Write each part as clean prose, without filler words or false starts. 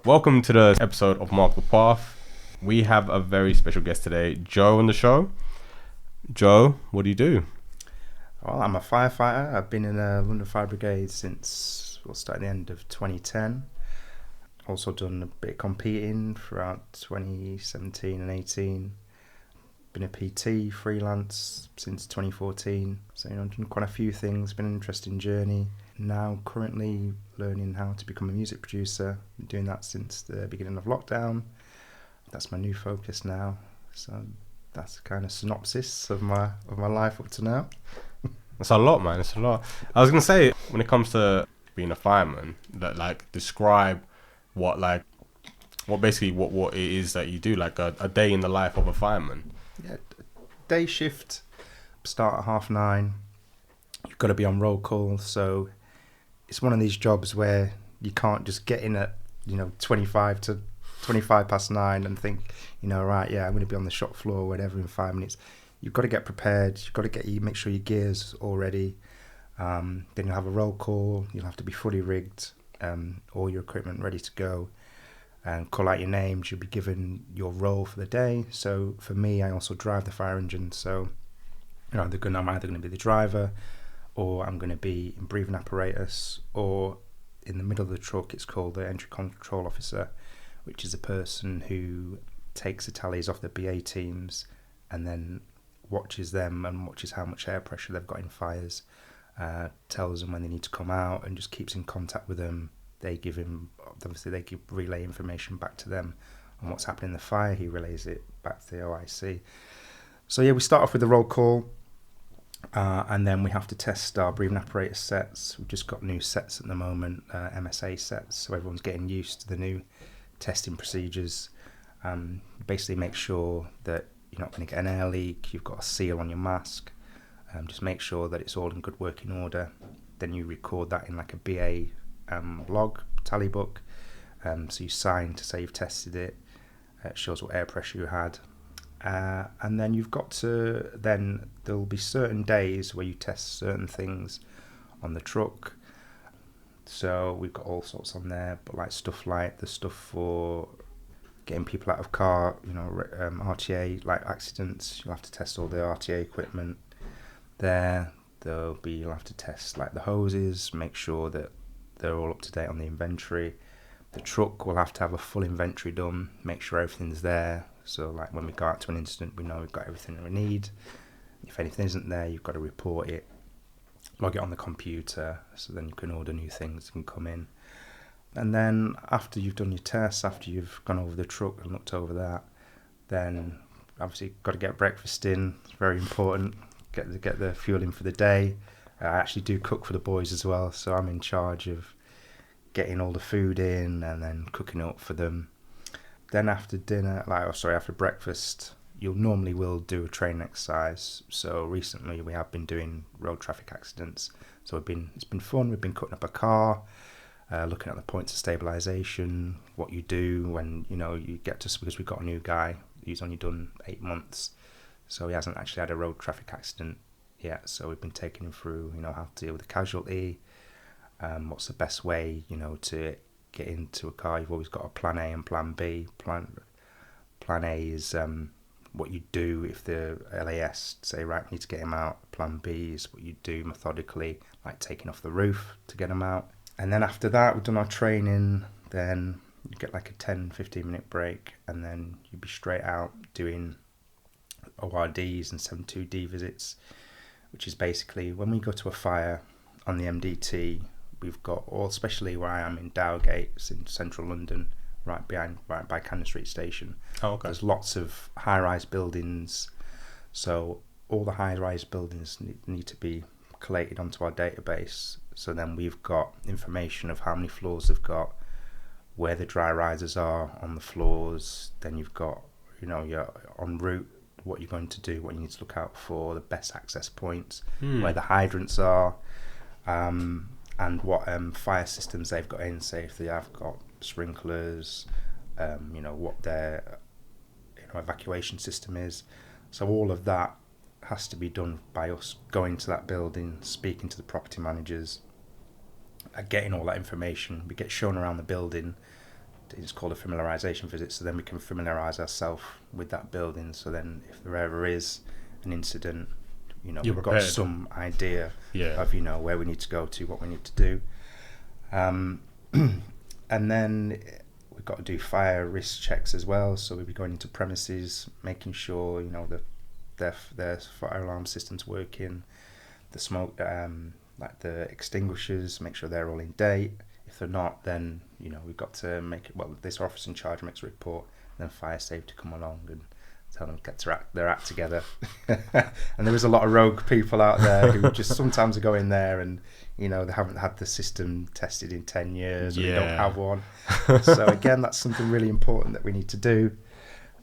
Welcome to the episode of Mark the Path. We have a very special guest today, Joe, on the show. Joe, what do you do? Well, I'm a firefighter. I've been in the London Fire Brigade since starting the end of 2010. Also done a bit of competing throughout 2017 and 18. Been a PT freelance since 2014. So, I've done quite a few things. Been an interesting journey. Now currently learning how to become a music producer. Been doing that since the beginning of lockdown. That's my new focus now. So that's the kind of synopsis of my life up to now. It's a lot, man. It's a lot. I was gonna say, when it comes to being a fireman, that describe what basically what it is that you do, like a day in the life of a fireman. Yeah, day shift, start at 9:30. You've got to be on roll call, so it's one of these jobs where you can't just get in at 25 to 25 past 9 and think, right, yeah, I'm going to be on the shop floor or whatever in 5 minutes. You've got to get prepared. You've got to make sure your gear's all ready. Then you'll have a roll call. You'll have to be fully rigged, all your equipment ready to go, and call out your names. You'll be given your role for the day. So for me, I also drive the fire engine. So I'm either going to be the driver, or I'm going to be in breathing apparatus, or in the middle of the truck. It's called the entry control officer, which is a person who takes the tallies off the BA teams and then watches them and watches how much air pressure they've got in fires, tells them when they need to come out, and just keeps in contact with them. They relay information back to them on what's happening in the fire. He relays it back to the OIC. So yeah, we start off with the roll call, and then we have to test our breathing apparatus sets. We've just got new sets at the moment, MSA sets, so everyone's getting used to the new testing procedures. Basically make sure that you're not going to get an air leak. You've got a seal on your mask. Just make sure that it's all in good working order. Then you record that in like a BA log tally book. So you sign to say you've tested it. It shows what air pressure you had. And then there'll be certain days where you test certain things on the truck. So we've got all sorts on there, but the stuff for getting people out of car, RTA, like accidents. You'll have to test all the RTA equipment there. You'll have to test like the hoses, make sure that they're all up to date on the inventory. The truck will have to have a full inventory done, make sure everything's there. So like when we go out to an incident, we know we've got everything that we need. If anything isn't there, you've got to report it, log it on the computer, so then you can order new things that can come in. And then after you've done your tests, after you've gone over the truck and looked over that, then obviously got to get breakfast in. It's very important. Get the fuel in for the day. I actually do cook for the boys as well, so I'm in charge of getting all the food in and then cooking it up for them. Then after breakfast, you'll normally will do a training exercise. So recently we have been doing road traffic accidents. So it's been fun. We've been cutting up a car, looking at the points of stabilisation, what you do when you get to, because we've got a new guy who's only done 8 months, so he hasn't actually had a road traffic accident yet. So we've been taking him through how to deal with a casualty, what's the best way to get into a car. You've always got a plan A and plan B. Plan A is what you do if the LAS say, right, we need to get him out. Plan B is what you do methodically, like taking off the roof to get him out. And then after that, we've done our training, then you get like a 10-15 minute break, and then you'd be straight out doing ORDs and 72D visits, which is basically when we go to a fire on the MDT, we've got especially where I am in Dowgate, it's in central London, right by Cannon Street Station. Oh, okay. There's lots of high-rise buildings, so all the high-rise buildings need to be collated onto our database. So then we've got information of how many floors they've got, where the dry risers are on the floors. Then you've got, you're en route, what you're going to do, what you need to look out for, the best access points, where the hydrants are, and what fire systems they've got in, say if they have got sprinklers, what their evacuation system is. So all of that has to be done by us going to that building, speaking to the property managers, getting all that information. We get shown around the building, it's called a familiarisation visit. So then we can familiarise ourselves with that building. So then if there ever is an incident, You're we've prepared. got some idea Yeah. of where we need to go to, what we need to do. And then we've got to do fire risk checks as well. So we'll be going into premises, making sure their fire alarm system's working, the smoke, like the extinguishers, make sure they're all in date. If they're not, then we've got to make it. Well, this officer in charge makes a report, and then fire safety come along and tell them to get their act together. And there is a lot of rogue people out there who just sometimes go in there and they haven't had the system tested in 10 years, or they don't have one. So again, that's something really important that we need to do.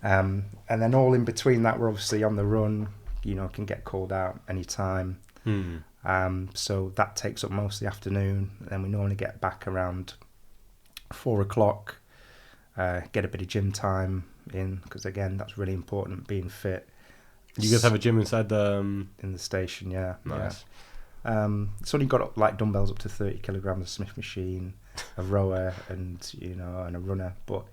And then all in between that, we're obviously on the run. Can get called out anytime. So that takes up most of the afternoon. And then we normally get back around 4:00. Get a bit of gym time in, because again, that's really important, being fit. You guys have a gym inside the in the station, yeah. Nice. Yeah. It's only got like dumbbells up to 30 kilograms, a Smith machine, a rower, and and a runner. But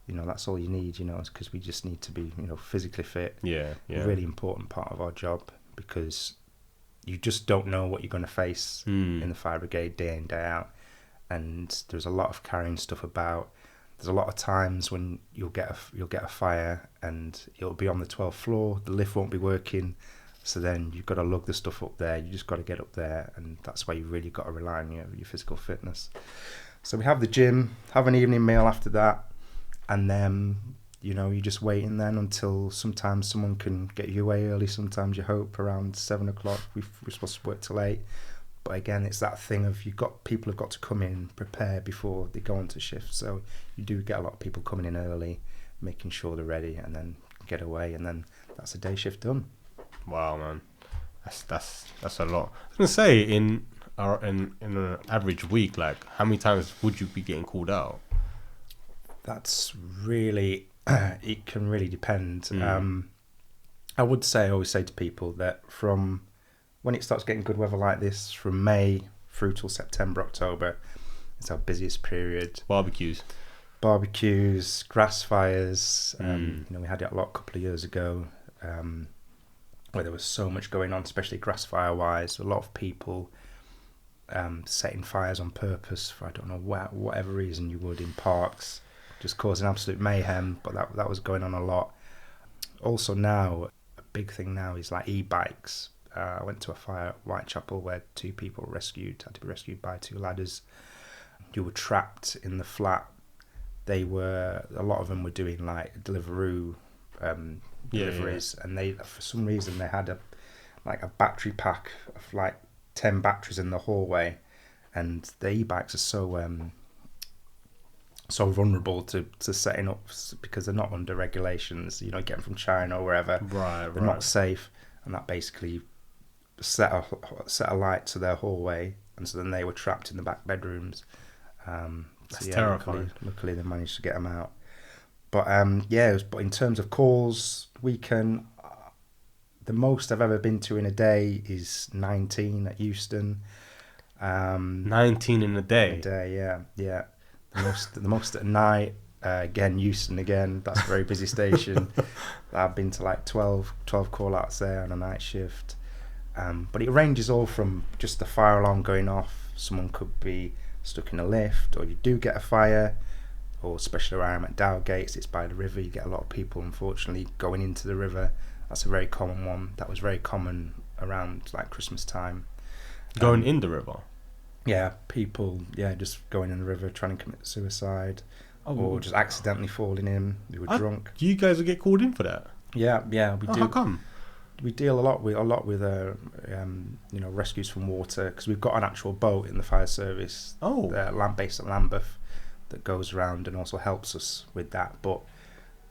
that's all you need, because we just need to be physically fit. Yeah. A really important part of our job, because you just don't know what you're going to face in the fire brigade day in, day out. And there's a lot of carrying stuff about. There's a lot of times when you'll get a fire and it'll be on the 12th floor, the lift won't be working, so then you've got to lug the stuff up there. You just got to get up there, and that's why you really got to rely on your physical fitness. So we have the gym, have an evening meal after that, and then you're just waiting then until sometimes someone can get you away early. Sometimes you hope around 7:00. We're supposed to work till 8. But again, it's that thing of people have got to come in prepared before they go onto shift. So you do get a lot of people coming in early, making sure they're ready, and then get away, and then that's a day shift done. Wow, man, that's a lot. I was gonna say in an average week, like how many times would you be getting called out? That's really it can really depend. I would say, I always say to people that from when it starts getting good weather like this, from May through till September, October, it's our busiest period. Barbecues, grass fires. We had it a lot a couple of years ago, where there was so much going on, especially grass fire wise. A lot of people setting fires on purpose for, I don't know, whatever reason you would, in parks, just causing absolute mayhem. But that was going on a lot. Also now, a big thing now is like e-bikes. I went to a fire at Whitechapel where 2 people had to be rescued by 2 ladders who were trapped in the flat. A lot of them were doing like Deliveroo deliveries, and they, for some reason, they had a battery pack of like 10 batteries in the hallway, and the e-bikes are so vulnerable to setting up, because they're not under regulations, getting from China or wherever. They're not safe, and that basically set a light to their hallway, and so then they were trapped in the back bedrooms. That's terrifying. Luckily they managed to get them out. But but in terms of calls, the most I've ever been to in a day is 19 at Euston. 19 in a day. Yeah. The most at night. Again, Euston again. That's a very busy station. I've been to like 12 call outs there on a night shift. But it ranges all from just the fire alarm going off. Someone could be stuck in a lift, or you do get a fire, or especially where I'm at Dowgates, it's by the river. You get a lot of people, unfortunately, going into the river. That's a very common one. That was very common around like Christmas time. Going in the river? Yeah, people, just going in the river trying to commit suicide, or just accidentally falling in. They were drunk. You guys will get called in for that? Yeah, we do. How come? We deal a lot with rescues from water, because we've got an actual boat in the fire service, based at Lambeth, that goes around and also helps us with that. But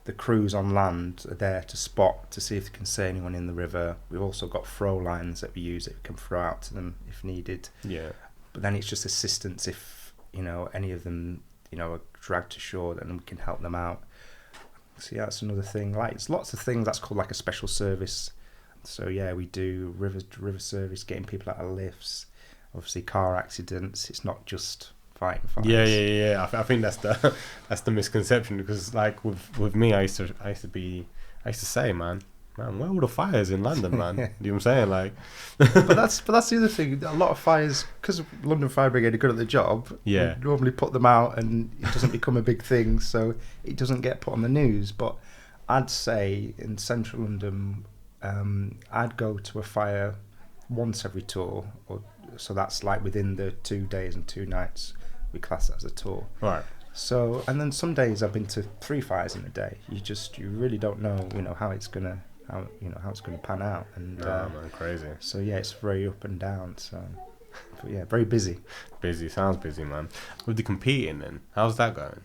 the crews on land are there to spot, to see if they can see anyone in the river. We've also got throw lines that we use that we can throw out to them if needed. Yeah. But then it's just assistance if any of them are dragged to shore, then we can help them out. So that's another thing. Like, it's lots of things that's called like a special service. So we do river service, getting people out of lifts. Obviously, car accidents. It's not just fighting fires. Yeah. I think that's the that's the misconception, because like with me, I used to say, man, where are all the fires in London, man? You know what I'm saying? Like, but that's the other thing. A lot of fires, because London Fire Brigade are good at the job. Yeah. We normally put them out, and it doesn't become a big thing, so it doesn't get put on the news. But I'd say in central London, I'd go to a fire once every tour, so that's like within the 2 days and 2 nights. We class that as a tour. Right. So, and then some days I've been to 3 fires in a day. You really don't know, how it's gonna pan out. And man, crazy. so yeah, it's very up and down. So, but yeah, very busy. Busy, sounds busy, man. With the competing, then, how's that going?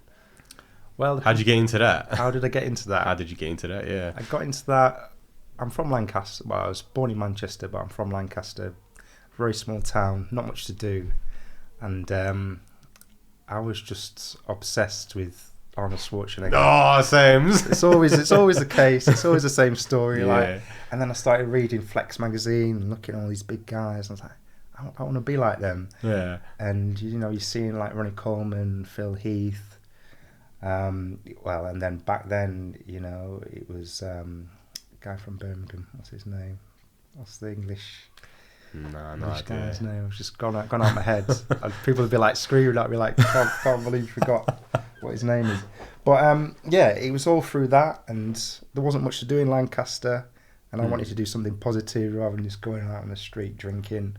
Well, How'd you get into that? How did I get into that? How did you get into that? Yeah. I got into that. I'm from Lancaster. Well, I was born in Manchester, but I'm from Lancaster. Very small town, not much to do, and I was just obsessed with Arnold Schwarzenegger. Oh, same. It's always the case. It's always the same story. Yeah. Like, and then I started reading Flex magazine and looking at all these big guys. And I was like, I want to be like them. Yeah. And you're seeing like Ronnie Coleman, Phil Heath. Well, and then back then, it was a guy from Birmingham. What's his name? What's the English? No English idea. guy's name? It's just gone out my head. And people would be like screaming at me like, can't believe you forgot what his name is. But yeah, it was all through that, and there wasn't much to do in Lancaster, and I wanted to do something positive rather than just going out on the street drinking,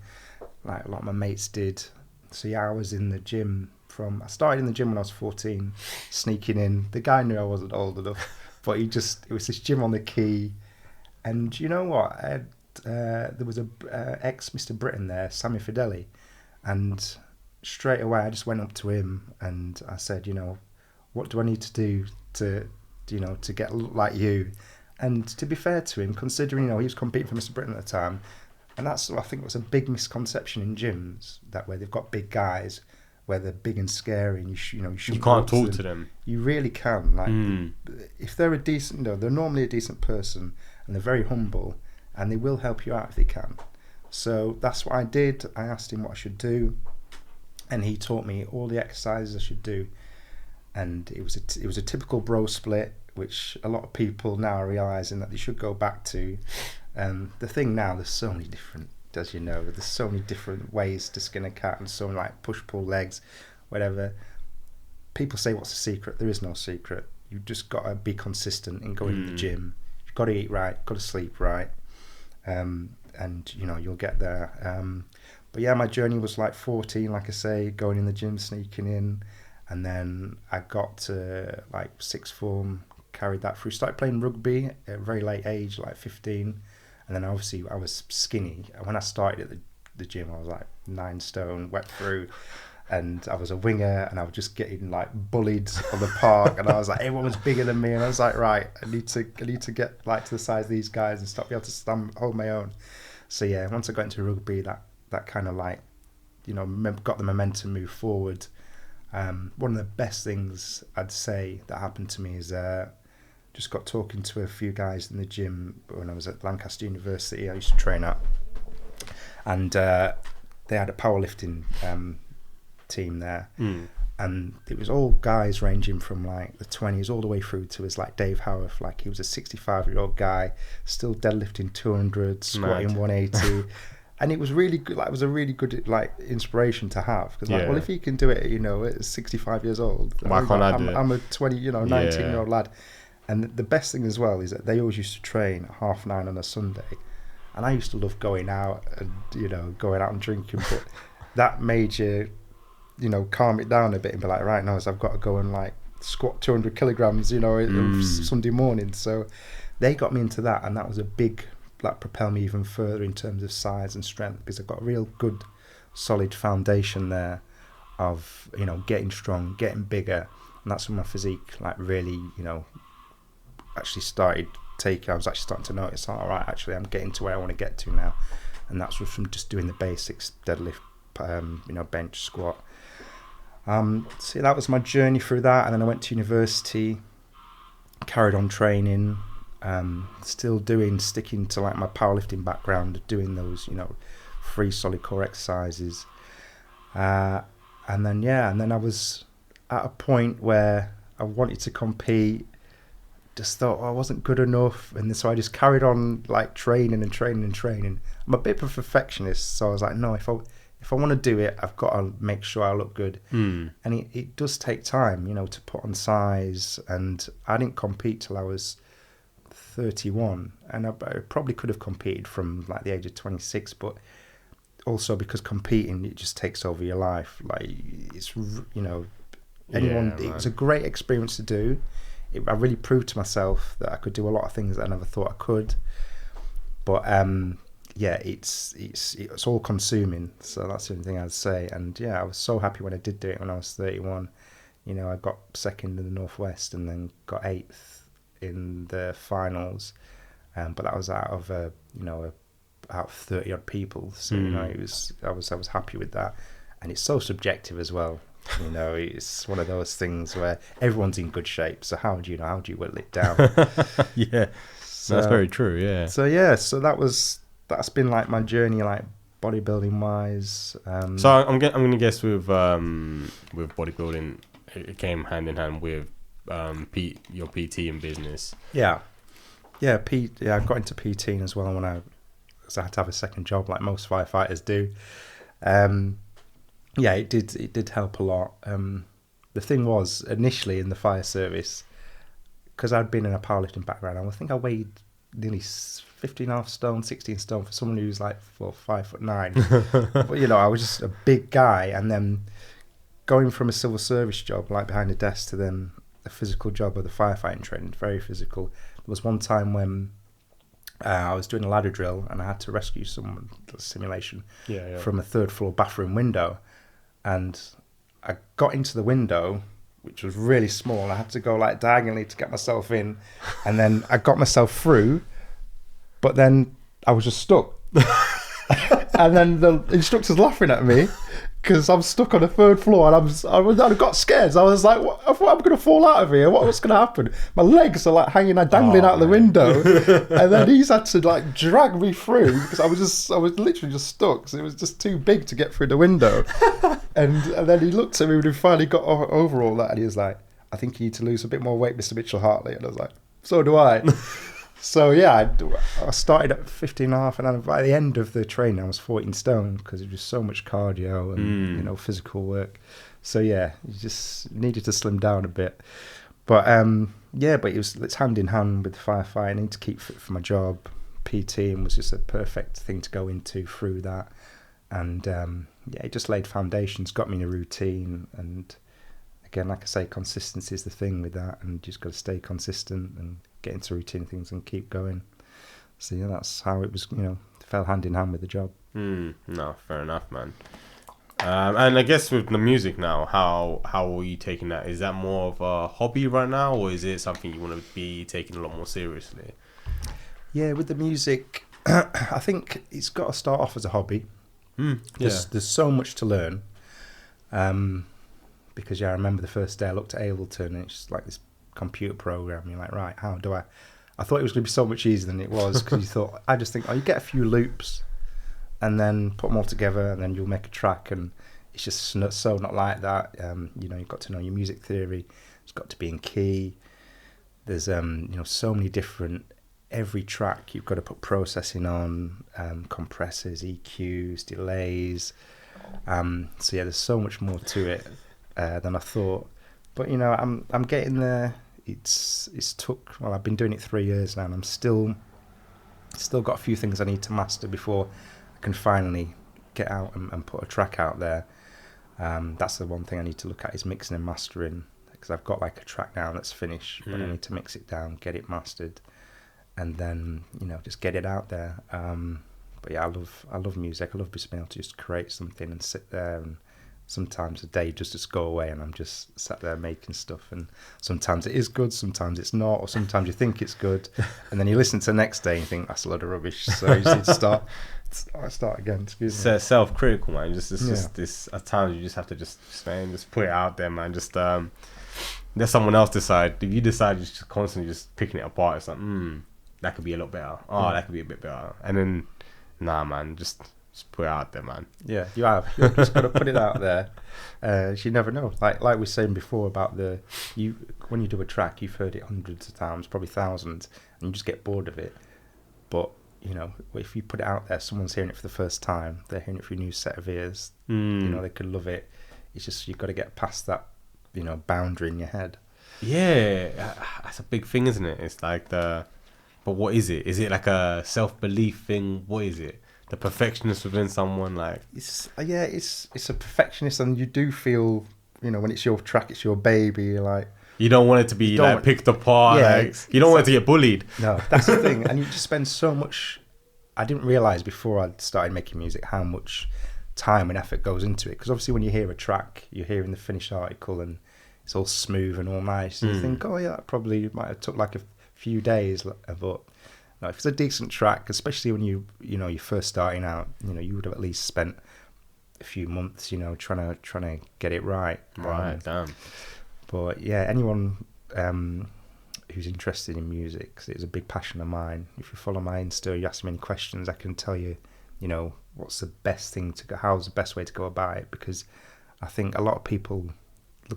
like a lot of my mates did. So yeah, I was in the gym I started in the gym when I was 14, sneaking in. The guy knew I wasn't old enough, but it was this gym on the quay, and you know what? There was a ex Mr. Britain there, Sammy Fideli, and straight away I just went up to him and I said, what do I need to do to get like you? And to be fair to him, considering he was competing for Mr. Britain at the time, and that's I think was a big misconception in gyms, that where they've got big guys, where they're big and scary, and you can't talk to them. You really can. Like if they're a decent, they're normally a decent person and they're very humble, and they will help you out if they can. So that's what I did. I asked him what I should do, and he taught me all the exercises I should do. And it was a typical bro split, which a lot of people now are realising that they should go back to. The thing now, there's so many different, as you know, there's so many different ways to skin a cat, and so many like push, pull, legs, whatever. People say, what's the secret? There is no secret. You've just got to be consistent in going to the gym. You've got to eat right, got to sleep right. And you'll get there. But yeah, my journey was like 14, like I say, going in the gym, sneaking in, and then I got to like sixth form, carried that through. Started playing rugby at a very late age, like 15, and then obviously I was skinny. When I started at the gym, I was like 9 stone, wet through. And I was a winger, and I was just getting like bullied on the park, and I was like, everyone was bigger than me, and I was like, right, I need to get like to the size of these guys and stop, be able to hold my own. So yeah, once I got into rugby, that kind of like, got the momentum move forward. One of the best things I'd say that happened to me is just got talking to a few guys in the gym when I was at Lancaster University. I used to train at, and they had a powerlifting team there, and it was all guys ranging from like the 20s all the way through to his like Dave Howarth. Like he was a 65-year-old guy still deadlifting 200, squatting 180, and it was really good. Like it was a really good like inspiration to have, because well, if he can do it at 65 years old, why can't I do it? I'm a 19-year-old lad. And the best thing as well is that they always used to train at 9:30 on a Sunday, and I used to love going out and drinking, but that made you calm it down a bit and be like, right, now I've got to go and like squat 200 kilograms, Sunday morning. So they got me into that, and that was a big, like, propel me even further in terms of size and strength, because I've got a real good, solid foundation there of, getting strong, getting bigger, and that's when my physique, like, really, actually started taking. I was actually starting to notice, all right, actually, I'm getting to where I want to get to now, and that's from just doing the basics, deadlift, bench, squat. So that was my journey through that, and then I went to university, carried on training, still sticking to like my powerlifting background, doing those 3 solid core exercises, And then I was at a point where I wanted to compete. Just thought I wasn't good enough, and so I just carried on like training and training and training. I'm a bit of a perfectionist, so I was like, no, if I want to do it, I've got to make sure I look good. And it does take time, to put on size. And I didn't compete till I was 31, and I probably could have competed from like the age of 26, but also because competing, it just takes over your life. Like it's anyone. It was a great experience to do. I really proved to myself that I could do a lot of things that I never thought I could. But it's all consuming. So that's the only thing I'd say. And yeah, I was so happy when I did do it when I was 31. I got second in the Northwest and then got 8th in the finals. But that was out of out of 30 odd people. So I was happy with that. And it's so subjective as well. It's one of those things where everyone's in good shape. So how do you know? How do you whittle it down? Yeah, so, that's very true. Yeah. So that's been like my journey, like bodybuilding wise. So I'm gonna guess with bodybuilding, it came hand in hand with your PT and business. Yeah. I got into PT as well because I had to have a second job like most firefighters do. Yeah, it did help a lot. The thing was, initially in the fire service, because I'd been in a powerlifting background, I think I weighed nearly 15.5 stone, 16 stone for someone who's like 5'9". But I was just a big guy, and then going from a civil service job like behind a desk to then a physical job of the firefighting training, very physical. There was one time when I was doing a ladder drill and I had to rescue someone, simulation, from a 3rd floor bathroom window. And I got into the window, which was really small. I had to go like diagonally to get myself in. And then I got myself through, but then I was just stuck. And then the instructor's laughing at me because I'm stuck on the 3rd floor, and I got scared. So I was like, I thought I'm going to fall out of here. What's going to happen? My legs are like hanging, dangling out the window. And then he's had to like drag me through because I was literally just stuck. So it was just too big to get through the window. And then he looked at me when he finally got over all that, and he was like, I think you need to lose a bit more weight, Mr. Mitchell-Hartley. And I was like, so do I. So yeah, I started at 15.5, and then by the end of the training I was 14 stone because it was so much cardio and physical work. So yeah, you just needed to slim down a bit. But but it's hand in hand with firefighting. I need to keep fit for my job. PTing was just a perfect thing to go into through that, and it just laid foundations, got me in a routine. And again, like I say, consistency is the thing with that, and you just got to stay consistent and get into routine things and keep going. So yeah, that's how it was. Fell hand in hand with the job. No, fair enough, man. And I guess with the music now, how are you taking that? Is that more of a hobby right now, or is it something you want to be taking a lot more seriously? Yeah, with the music, I think it's got to start off as a hobby. There's so much to learn. Because I remember the first day I looked at Ableton, and it's just like this computer program. You're like, right, how do I thought it was going to be so much easier than it was, because I just think, you get a few loops and then put them all together and then you'll make a track, and it's just so not like that. You've got to know your music theory. It's got to be in key. There's so many different, every track you've got to put processing on, compressors, EQs, delays. So yeah, there's so much more to it than I thought. But I'm getting there. I've been doing it 3 years now, and I'm still got a few things I need to master before I can finally get out and put a track out there. That's the one thing I need to look at, is mixing and mastering, because I've got like a track now that's finished, but I need to mix it down, get it mastered, and then just get it out there. But yeah, I love music. I love being able to just create something and sit there, and sometimes a day just go away and I'm just sat there making stuff, and sometimes it is good, sometimes it's not, or sometimes you think it's good and then you listen to the next day and you think that's a load of rubbish, so you just need to start again. Excuse me. Self-critical, man. Just this at times you just have to just put it out there, man. Just let someone else decide. If you decide you're just constantly just picking it apart, it's like that could be a lot better, that could be a bit better, and then nah, man, just Just put it out there, man. Yeah, you have. You've just got to put it out there. You never know. Like we were saying before about when you do a track, you've heard it hundreds of times, probably thousands, and you just get bored of it. But you know, if you put it out there, someone's hearing it for the first time. They're hearing it for a new set of ears. You know, they could love it. It's just you've got to get past that, you know, boundary in your head. Yeah, that's a big thing, isn't it? It's like but what is it? Is it like a self-belief thing? What is it? The perfectionist within someone, like it's a perfectionist, and you do feel, you know, when it's your track, it's your baby. You're like, you don't want it to be like picked apart. Yeah, like you don't want it to get bullied. No, that's the thing, and you just spend so much. I didn't realize before I started making music how much time and effort goes into it. Because obviously, when you hear a track, you're hearing the finished article, and it's all smooth and all nice. And you think, oh yeah, that probably might have took like a few days, but. No, if it's a decent track, especially when you're first starting out, you know, you would have at least spent a few months, you know, trying to get it right. Right, damn. But yeah, anyone who's interested in music, 'cause it's a big passion of mine. If you follow my Insta, you ask me any questions, I can tell you, you know, what's the best thing to go, how's the best way to go about it? Because I think a lot of people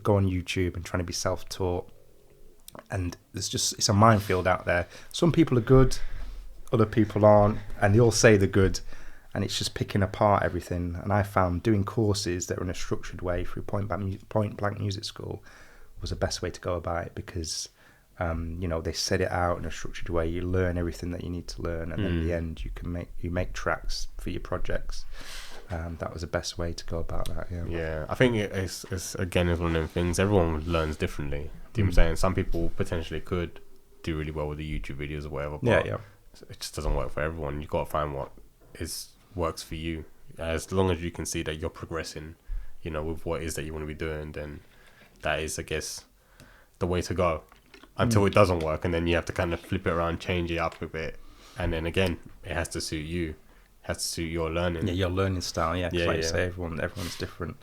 go on YouTube and trying to be self-taught, and it's a minefield out there. Some people are good, other people aren't, and they all say they're good, and it's just picking apart everything. And I found doing courses that are in a structured way through Point Blank Music School was the best way to go about it, because you know, they set it out in a structured way. You learn everything that you need to learn, and then in the end you make tracks for your projects. That was the best way to go about that. Yeah, I think it's again, it's one of them things. Everyone learns differently. Do you know what I'm saying? Some people potentially could do really well with the YouTube videos or whatever, but it just doesn't work for everyone. You've got to find what works for you. As long as you can see that you're progressing, you know, with what it is that you want to be doing, then that is, I guess, the way to go. Until it doesn't work, and then you have to kind of flip it around, change it up a bit, and then again, it has to suit you. It has to suit your learning. Yeah, your learning style. Yeah, like you say, everyone's different.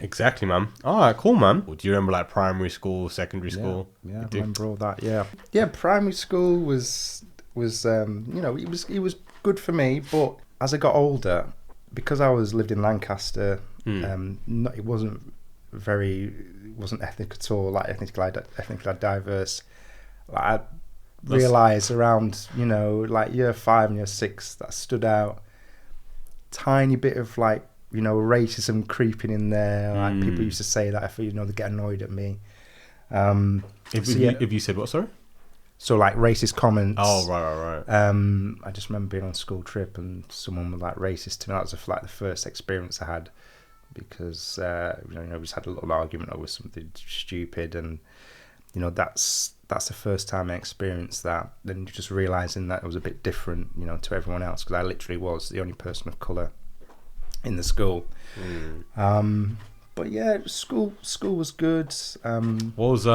Exactly, man. All right, cool, man. Do you remember like primary school, secondary school? Yeah, I remember all that. Yeah. Primary school was you know, it was good for me, but as I got older, because I lived in Lancaster, it wasn't ethnic at all, like ethnically diverse. Like, I realised around, you know, like year 5 and year 6, that stood out. Tiny bit of like, you know, racism creeping in there. Like people used to say that, if, you know, they get annoyed at me. If you said what, sorry? So like racist comments. Oh, right. I just remember being on a school trip and someone was like racist to me. That was like the first experience I had, because you know, we just had a little argument over something stupid, and you know, that's the first time I experienced that. Then just realising that it was a bit different, you know, to everyone else, because I literally was the only person of colour in the school. But yeah, school was good. What was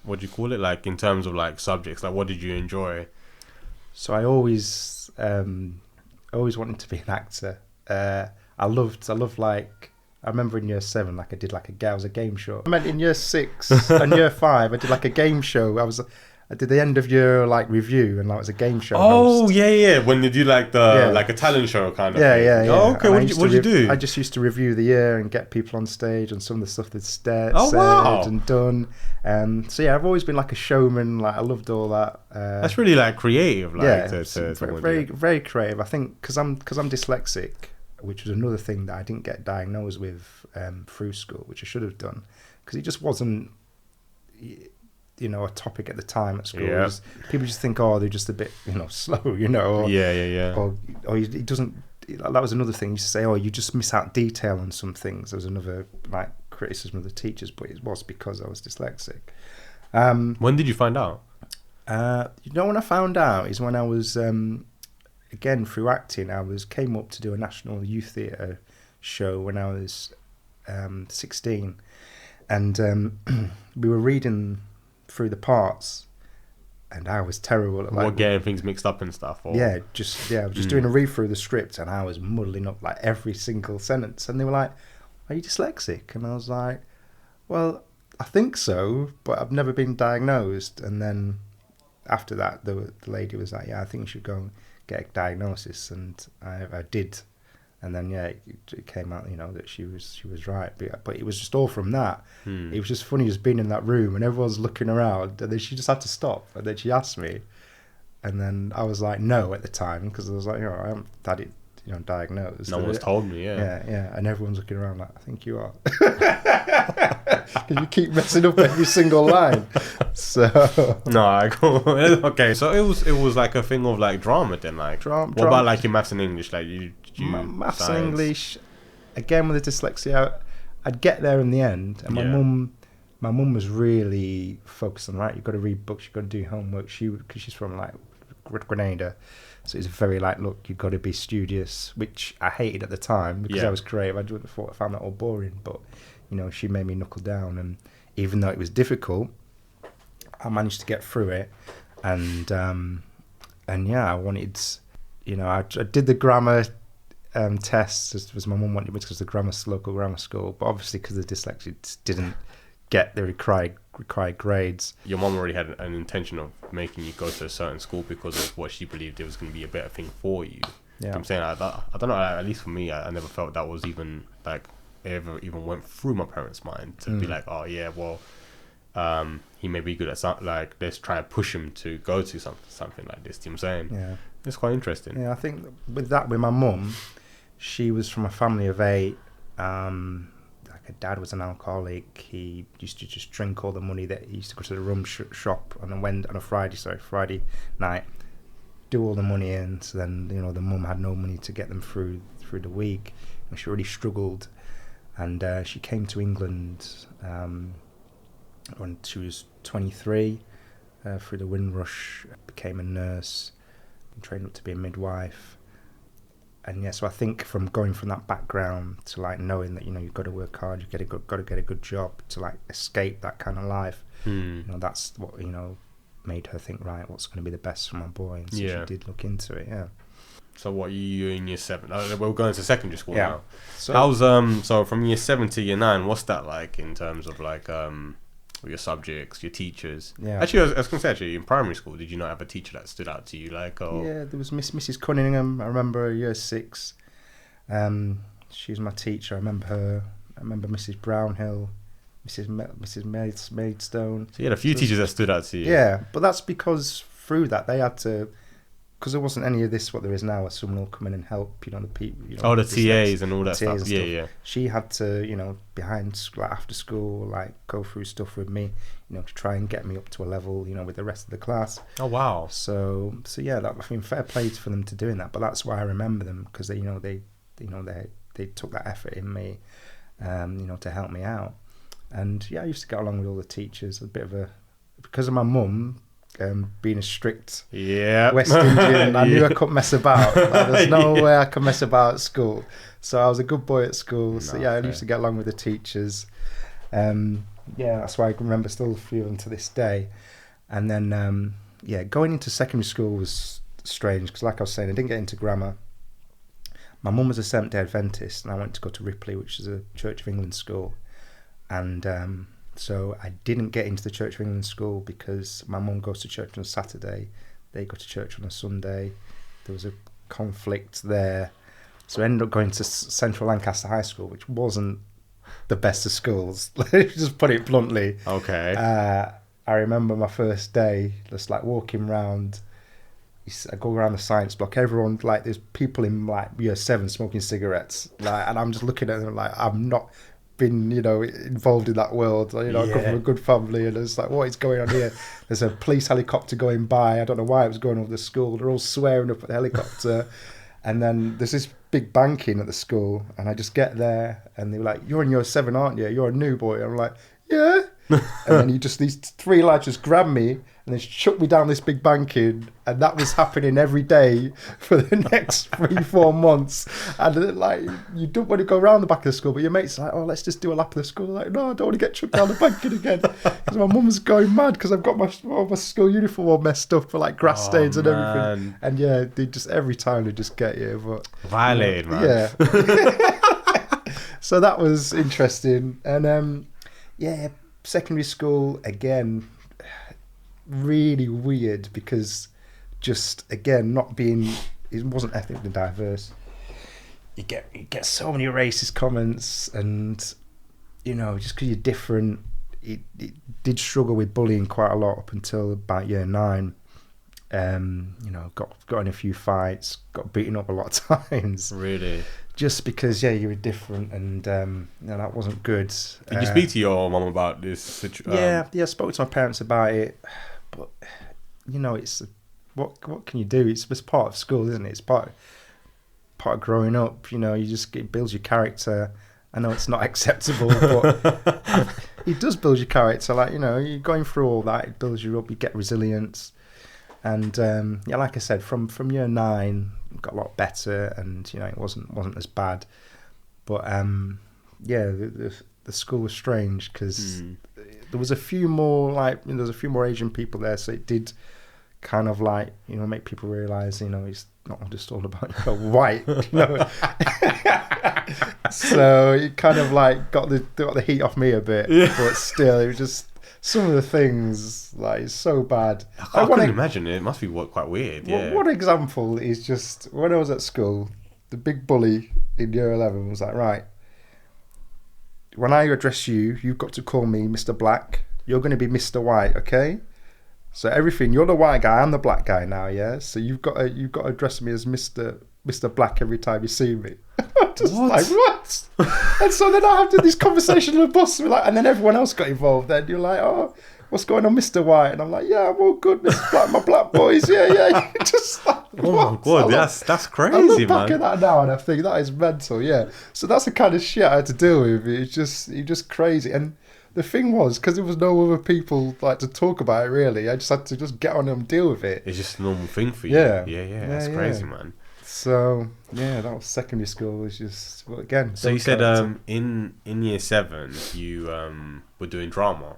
what do you call it, like in terms of like subjects, like what did you enjoy? So I always wanted to be an actor. I loved like, I remember in year 7, like I was a game show. I meant in year 6 and year 5, I did like a game show. I did the end of year like review, and like it was a game show. Oh, yeah. When did you like like a talent show kind of thing? Yeah. Oh, okay. What did you do? I just used to review the year and get people on stage and some of the stuff they'd said and done. So yeah, I've always been like a showman. Like I loved all that. That's really like creative. Like, very, very creative. I think because I'm dyslexic, which was another thing that I didn't get diagnosed with through school, which I should have done, because it just wasn't, you know, a topic at the time at school. Yeah. People just think, oh, they're just a bit, you know, slow, you know. Or he doesn't. That was another thing. You used to say, oh, you just miss out detail on some things. There was another like criticism of the teachers, but it was because I was dyslexic. When did you find out? You know, when I found out is when I was again through acting. Came up to do a National Youth Theatre show when I was 16, and we were reading through the parts, and I was terrible at like getting things mixed up and stuff. Or? I was just doing a read through the script, and I was muddling up like every single sentence, and they were like, "Are you dyslexic?" And I was like, "Well, I think so, but I've never been diagnosed." And then after that, the lady was like, "Yeah, I think you should go and get a diagnosis, and I did. And then it came out, that she was right. But it was just all from that. It was just funny just being in that room and everyone's looking around, and then she just had to stop, and then she asked me, and then I was like no at the time, because I was like, I haven't had it diagnosed. No one's told me. Yeah, and everyone's looking around like, I think you are, because you keep messing up every single line. So no, okay. So it was like a thing of like drama then, like what about like your maths and English, like you maths science? and English, again with the dyslexia, I'd get there in the end, and my mum was really focused on, right, you've got to read books, you've got to do homework. Because she's from like Grenada, so it's very like, look, you've got to be studious, which I hated at the time because I was creative. I found that all boring, but she made me knuckle down, and even though it was difficult, I managed to get through it, and I wanted, I did the grammar tests as my mum wanted me, because the local grammar school, but obviously because the dyslexia didn't get the required grades. Your mum already had an intention of making you go to a certain school because of what she believed it was going to be a better thing for you. Yeah, I'm saying I don't know. At least for me, I never felt that was even like ever even went through my parents' mind to be like, oh yeah, well, he may be good at something. Like, let's try and push him to go to something like this. Do you know what I'm saying? Yeah, it's quite interesting. Yeah, I think with my mum, she was from a family of 8. Her dad was an alcoholic. He used to just drink all the money that he used to go to the rum shop on a Friday night, do all the money in. So then, the mum had no money to get them through the week, and she really struggled. And she came to England when she was 23 through the Windrush, became a nurse, and trained up to be a midwife. And so I think from going from that background to like knowing that you've got to work hard, got to get a good job to like escape that kind of life. That's what made her think, right, what's going to be the best for my boy. And so she did look into it. Yeah. So what, you in year 7? We're going to secondary school now. So how's so from year 7 to year 9? What's that like in terms of like your subjects, your teachers? Yeah. Actually, I was going to say, actually, in primary school, did you not have a teacher that stood out to you? Like, yeah, there was Mrs. Cunningham. I remember year 6. She was my teacher. I remember her. I remember Mrs. Brownhill, Mrs. Maidstone. So you had a few teachers that stood out to you. Yeah, but that's because through that they had to, because there wasn't any of this what there is now, where someone will come in and help, the people. The TAs and all that stuff. Yeah. She had to, behind, like after school, like go through stuff with me, to try and get me up to a level, with the rest of the class. Oh wow. So yeah, I mean, fair play for them to doing that. But that's why I remember them, because they took that effort in me, to help me out. And I used to get along with all the teachers. Because of my mum. Being a strict West Indian, I knew I couldn't mess about. There's no way I could mess about at school. So I was a good boy at school. So I used to get along with the teachers. That's why I can remember still a few of them to this day. And then, going into secondary school was strange, because like I was saying, I didn't get into grammar. My mum was a Seventh-day Adventist, and I went to go to Ripley, which is a Church of England school. And so I didn't get into the Church of England school because my mum goes to church on a Saturday. They go to church on a Sunday. There was a conflict there. So I ended up going to Central Lancaster High School, which wasn't the best of schools. Just put it bluntly. Okay. I remember my first day, just like walking around. I go around the science block. Everyone, like, there's people in like year 7 smoking cigarettes. Like, and I'm just looking at them like, I'm not been involved in that world. I come from a good family, and it's like, what is going on here? There's a police helicopter going by. I don't know why it was going over the school. They're all swearing up at the helicopter. And then there's this big banking at the school, and I just get there, and they were like, you're in year 7, aren't you? You're a new boy. I'm like, yeah. And then these 3 lads just grabbed me and then shook me down this big banking, and that was happening every day for the next 3-4 months. And like, you don't want to go around the back of the school, but your mates are like, oh, let's just do a lap of the school. Like, no, I don't want to get chucked down the banking again, because my mum's going mad because I've got my school uniform all messed up for like grass stains and everything. And they just every time they just get you, but violated, man. Yeah. So that was interesting. And secondary school, again, really weird, because just, again, not being it wasn't ethnically diverse. You get so many racist comments, and you know, just because you're different, it did struggle with bullying quite a lot up until about year 9. You know, got in a few fights, got beaten up a lot of times. Really? Just because, yeah, you were different, and you know, that wasn't good. Did you speak to your mum about this situation? Yeah, I spoke to my parents about it, but you know, it's what can you do? It's part of school, isn't it? It's part of growing up. You know, it builds your character. I know it's not acceptable, but it does build your character. Like, you know, you're going through all that, it builds you up. You get resilience, and yeah, like I said, from year 9, it got a lot better, and you know, it wasn't as bad. But yeah, the school was strange because there was a few more Asian people there, so it did kind of like, you know, make people realise, you know, it's not just all about white, you know. So it kind of like got the heat off me a bit, yeah. But still, it was just some of the things, like, it's so bad. I couldn't imagine it. It must be quite weird. Yeah. One example is just when I was at school, the big bully in year 11 was like, right, when I address you, you've got to call me Mr. Black. You're going to be Mr. White, okay? So everything, you're the white guy, I'm the black guy now, yeah? So you've got to address me as Mr. Black every time you see me. I'm just like, what? And so then I have this conversation on the bus, like, and then everyone else got involved. Then you're like, oh, what's going on, Mr. White? And I'm like, yeah, I'm all good, Mr. Black, my black boys, yeah. Just like, oh my God, that's crazy, I look man. back at that now and I think that is mental, yeah. So that's the kind of shit I had to deal with. It's just crazy. And the thing was, because there was no other people like to talk about it really, I just had to just get on and deal with it. It's just a normal thing for you. Yeah. That's crazy, man. So yeah, that was secondary school. Was just, well, again. So you said in year 7 you were doing drama.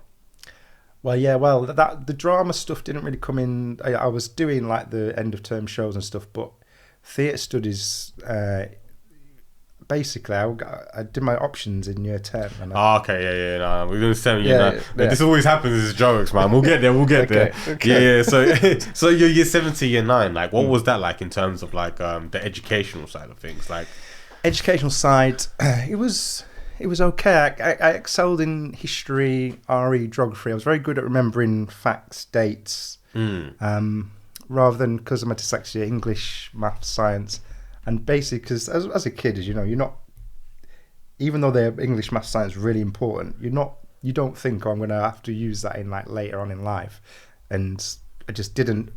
Well, yeah. Well, the drama stuff didn't really come in. I was doing like the end of term shows and stuff, but theatre studies. Basically, I did my options in year 10. And okay, yeah. No, we're going to tell you now. Yeah. This always happens as jokes, man. We'll get there. Okay. Yeah. So you're year 7 to year 9. Like, what was that like in terms of like the educational side of things? Like, educational side, it was okay. I excelled in history, RE, geography. I was very good at remembering facts, dates, rather than, because of my dyslexia, English, maths, science. And basically, because as a kid, as you know, you're not, even though they're English, maths, science really important, you don't think, oh, I'm going to have to use that in like later on in life. And I just didn't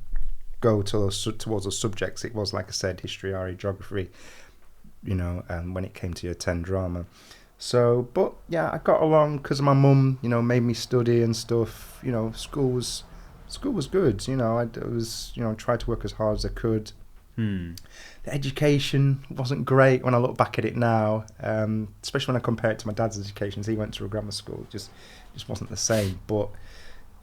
go towards those subjects. It was, like I said, history, RE, geography, you know, when it came to year 10 drama. So, but yeah, I got along because my mum, you know, made me study and stuff. You know, school was good. You know, I was, you know, tried to work as hard as I could. The education wasn't great when I look back at it now, especially when I compare it to my dad's education. He went to a grammar school, just wasn't the same. But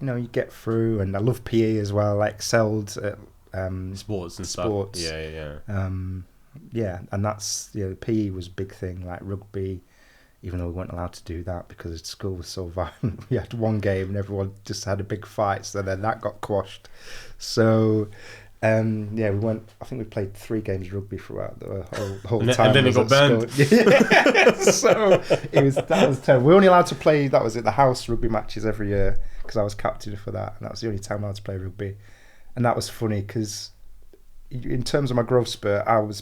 you know, you get through, and I love PE as well. I excelled at sports and stuff. Yeah. Yeah, and that's, you know, PE was a big thing, like rugby. Even though we weren't allowed to do that because school was so violent, we had one game and everyone just had a big fight. So then that got quashed. So. Yeah, we went. I think we played 3 games of rugby throughout the whole time. And then it got banned. So that was terrible. We were only allowed to play. That was it. The house rugby matches every year because I was captain for that, and that was the only time I allowed to play rugby. And that was funny because, in terms of my growth spurt, I was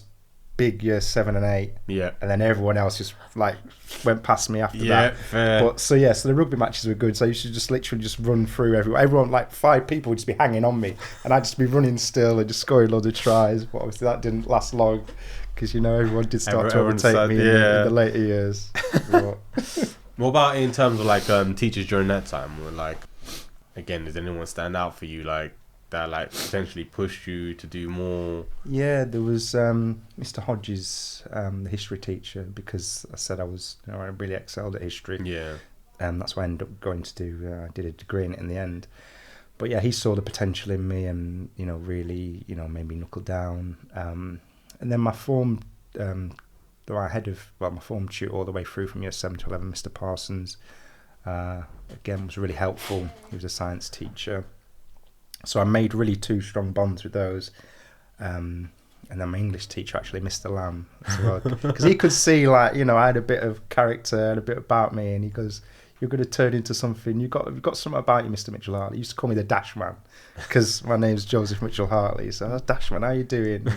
big year 7 and 8. Yeah. And then everyone else just like went past me after that. Yeah, fair. But so the rugby matches were good. So you should just literally just run through everyone, like 5 people would just be hanging on me, and I'd just be running still and just scoring loads of tries. But obviously that didn't last long because, you know, everyone did start to overtake me in the later years. What about in terms of like teachers during that time? Or like, again, does anyone stand out for you like that, like potentially pushed you to do more? Yeah, there was Mr. Hodges, the history teacher, because I said I really excelled at history. Yeah. That's why I ended up going to do. I did a degree in it in the end. But yeah, he saw the potential in me, and, you know, really, you know, made me knuckle down. And then my form, my form tutor all the way through from year 7 to 11, Mr. Parsons, again was really helpful. He was a science teacher. So I made really 2 strong bonds with those. And And then my English teacher, actually, Mr. Lamb, as well, because he could see, like, you know, I had a bit of character and a bit about me, and he goes, "You're going to turn into something. You've got something about you, Mr. Mitchell Hartley." He used to call me the Dash Man, because my name's Joseph Mitchell Hartley. So I was, "Dash Man, how you doing?"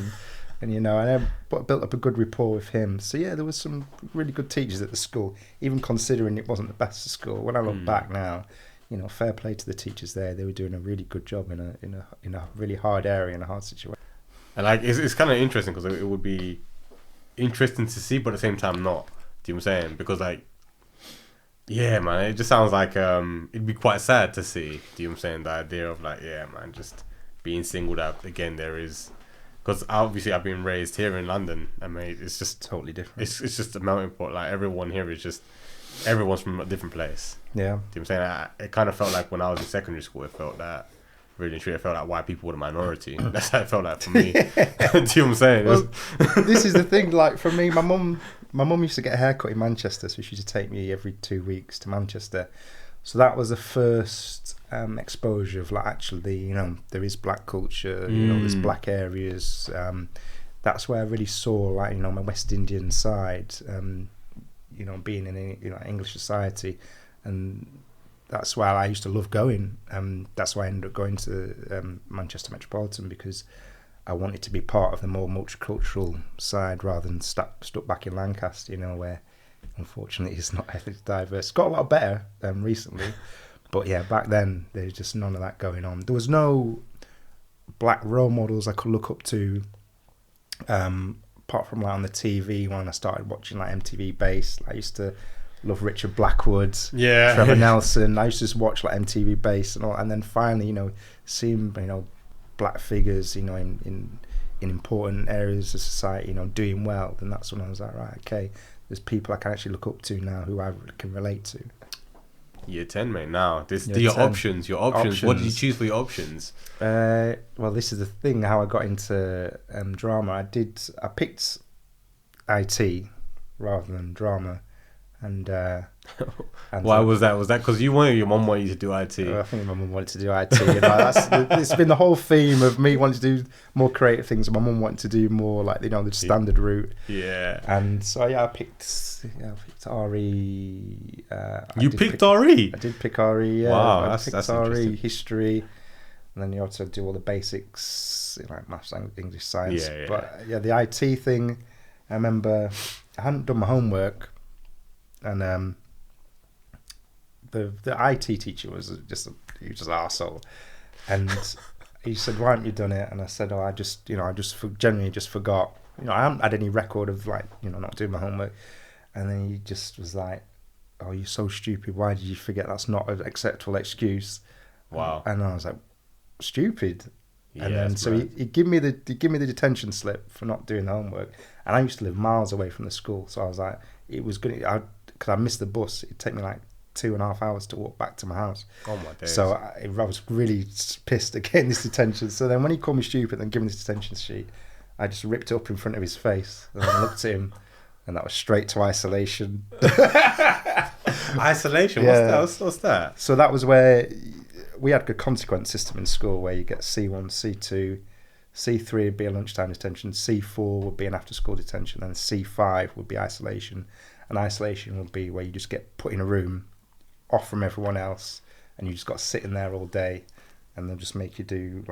And you know, and I built up a good rapport with him. So yeah, there was some really good teachers at the school, even considering it wasn't the best of school. When I look back now, you know, fair play to the teachers there. They were doing a really good job in a really hard area, in a hard situation. And like, it's kind of interesting because it would be interesting to see, but at the same time not. Do you know what I'm saying? Because like, yeah, man, it just sounds like it'd be quite sad to see. Do you know what I'm saying? The idea of like, yeah, man, just being singled out again. There is, because obviously I've been raised here in London. I mean, it's just Totally different. It's just a melting pot. Like everyone here is just everyone's from a different place. Yeah. Do you know what I'm saying? It kind of felt like when I was in secondary school, it felt that. Really true. It felt like white people were the minority. That's how it felt like for me. Do you know what I'm saying? Well, this is the thing. Like for me, my mum used to get a haircut in Manchester, so she used to take me every 2 weeks to Manchester. So that was the first exposure of like, actually, you know, there is black culture. You know, there's black areas. That's where I really saw, like, you know, my West Indian side. You know, being in a, you know, English society, and that's why I used to love going. That's why I ended up going to Manchester Metropolitan, because I wanted to be part of the more multicultural side rather than stuck back in Lancaster, you know, where unfortunately it's not ethnically diverse. Got a lot better recently, but yeah, back then there's just none of that going on. There was no black role models I could look up to, apart from like on the TV when I started watching like MTV Base. I used to love Richard Blackwood, yeah, Trevor Nelson. I used to just watch like MTV Base and all, and then finally, you know, seeing, you know, black figures, you know, in important areas of society, you know, doing well. Then that's when I was like, right, okay, there's people I can actually look up to now who I can relate to. Year 10, mate. Now, Year 10. options. What did you choose for your options? Well, this is the thing. How I got into drama. I picked IT rather than drama. And why was that? Was that because your mum wanted you to do IT? I think my mum wanted to do IT. You know, it's been the whole theme of me wanting to do more creative things, and my mum wanted to do more like, you know, the standard route. Yeah. And so yeah, I picked RE. You picked RE? I did pick RE. Yeah. Wow, I that's picked RE, interesting. history, and then you also do all the basics, you know, like maths, English, science. Yeah. But yeah, the IT thing. I remember I hadn't done my homework. And the IT teacher was just an arsehole, and he said, "Why haven't you done it?" And I said, "Oh, I just genuinely just forgot. You know, I haven't had any record of, like, you know, not doing my homework." And then he just was like, "Oh, you're so stupid. Why did you forget? That's not an acceptable excuse." Wow. And I was like, "Stupid." Yeah, and then so he gave me the detention slip for not doing the homework, and I used to live miles away from the school, so I was like, it was good. Because I missed the bus, it'd take me like 2.5 hours to walk back to my house. Oh my days. So I was really pissed at getting this detention. So then when he called me stupid and gave me this detention sheet, I just ripped it up in front of his face and I looked at him, and that was straight to isolation. Isolation? Yeah. What's that? So that was where we had a consequence system in school where you get C1, C2, C3 would be a lunchtime detention, C4 would be an after-school detention, and C5 would be isolation. And isolation would be where you just get put in a room, off from everyone else, and you just got to sit in there all day, and they'll just make you do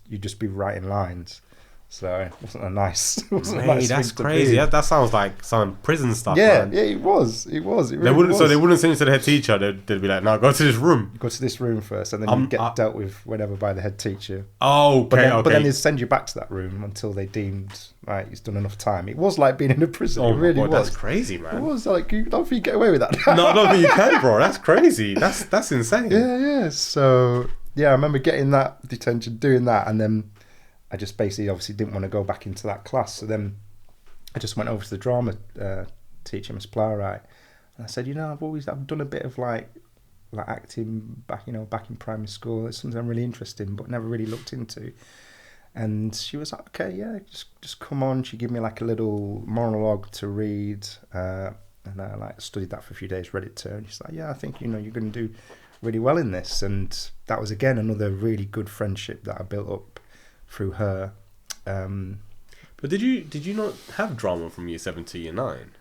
you just be writing lines. So it wasn't a nice. Mate, that's crazy. That sounds like some prison stuff. Yeah, man. yeah, it was. It really they wouldn't. was. So they wouldn't send you to the head teacher. They'd be like, "No, go to this room. Go to this room first, and then you get dealt with whenever by the head teacher." Oh, okay, But then they'd send you back to that room until they deemed, right, he's done enough time. It was like being in a prison. Oh, it really God, was. That's crazy, man. It was like, you don't think you get away with that. No, I don't think you can, bro. That's crazy. That's insane. Yeah. So yeah, I remember getting that detention, doing that, and then I just basically obviously didn't want to go back into that class. So then I just went over to the drama teacher, Miss Plowright, and I said, you know, I've done a bit of like acting back in primary school. It's something I'm really interested in, but never really looked into. And she was like, okay, yeah, just come on. She gave me like a little monologue to read, and I like studied that for a few days, read it to her, and she's like, yeah, I think, you know, you're going to do really well in this. And that was again another really good friendship that I built up through her. But did you not have drama from year 7 to year 9?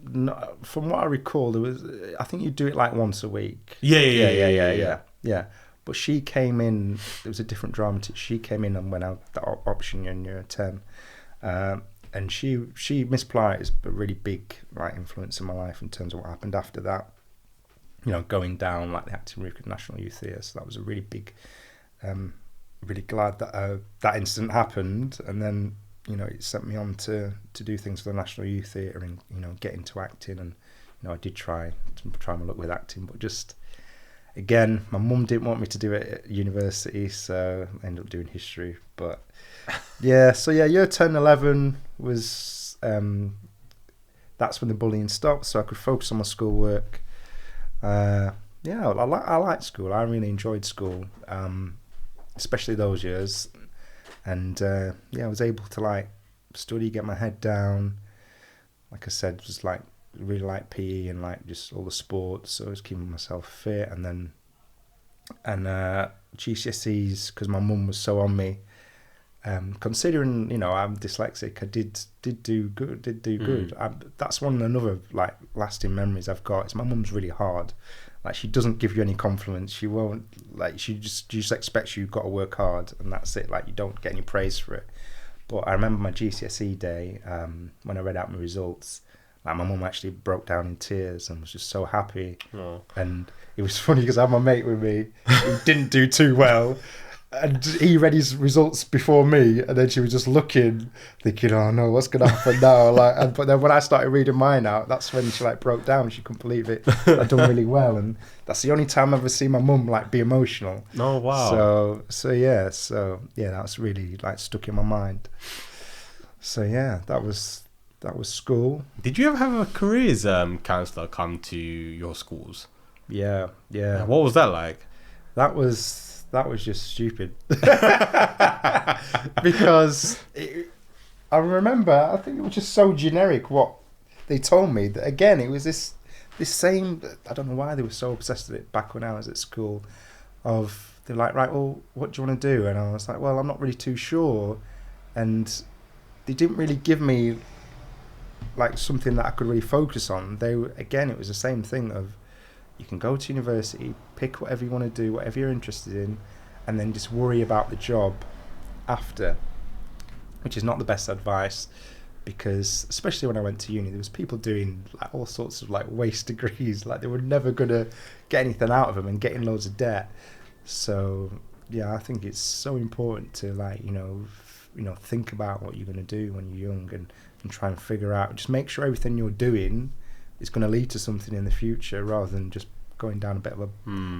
No, from what I recall, there was. I think you do it like once a week. Yeah. But she came in. There was a different drama teacher. She came in and went out the option in year 10, and she Miss Plight is a really big like influence in my life in terms of what happened after that. You know, going down like the acting route at National Youth Theatre. So that was a really big. Really glad that that incident happened, and then you know it sent me on to do things for the National Youth Theatre and you know get into acting, and you know I did try my luck with acting, but just again my mum didn't want me to do it at university, so I ended up doing history. But yeah, so yeah, year 10, 11 was that's when the bullying stopped, so I could focus on my schoolwork. Yeah, I liked school. I really enjoyed school. Especially those years, and yeah, I was able to like study, get my head down. Like I said, just like really like PE and like just all the sports. So I was keeping myself fit, and then GCSEs because my mum was so on me. Considering you know I'm dyslexic, I did do good. That's another like lasting memories I've got. Is my mum's really hard. Like she doesn't give you any compliments. She won't like she just expects you've got to work hard and that's it. Like you don't get any praise for it. But I remember my GCSE day when I read out my results. Like my mum actually broke down in tears and was just so happy. Oh. And it was funny because I had my mate with me who didn't do too well. And he read his results before me, and then she was just looking, thinking, "Oh no, what's gonna happen now?" Like, but then when I started reading mine out, that's when she like broke down. She couldn't believe it. I'd done really well, and that's the only time I've ever seen my mum like be emotional. Oh wow! So yeah, that's really like stuck in my mind. So yeah, that was school. Did you ever have a careers counsellor come to your schools? Yeah. What was that like? That was just stupid because I remember I think it was just so generic what they told me that again it was this same, I don't know why they were so obsessed with it back when I was at school, of they're like, right, well what do you want to do? And I was like, well I'm not really too sure, and they didn't really give me like something that I could really focus on. It was the same thing of you can go to university, pick whatever you want to do, whatever you're interested in, and then just worry about the job after, which is not the best advice, because especially when I went to uni, there was people doing like all sorts of like waste degrees, like they were never going to get anything out of them and getting loads of debt. So yeah, I think it's so important to like, you know, think about what you're going to do when you're young and try and figure out, just make sure everything you're doing is going to lead to something in the future rather than just going down a bit of a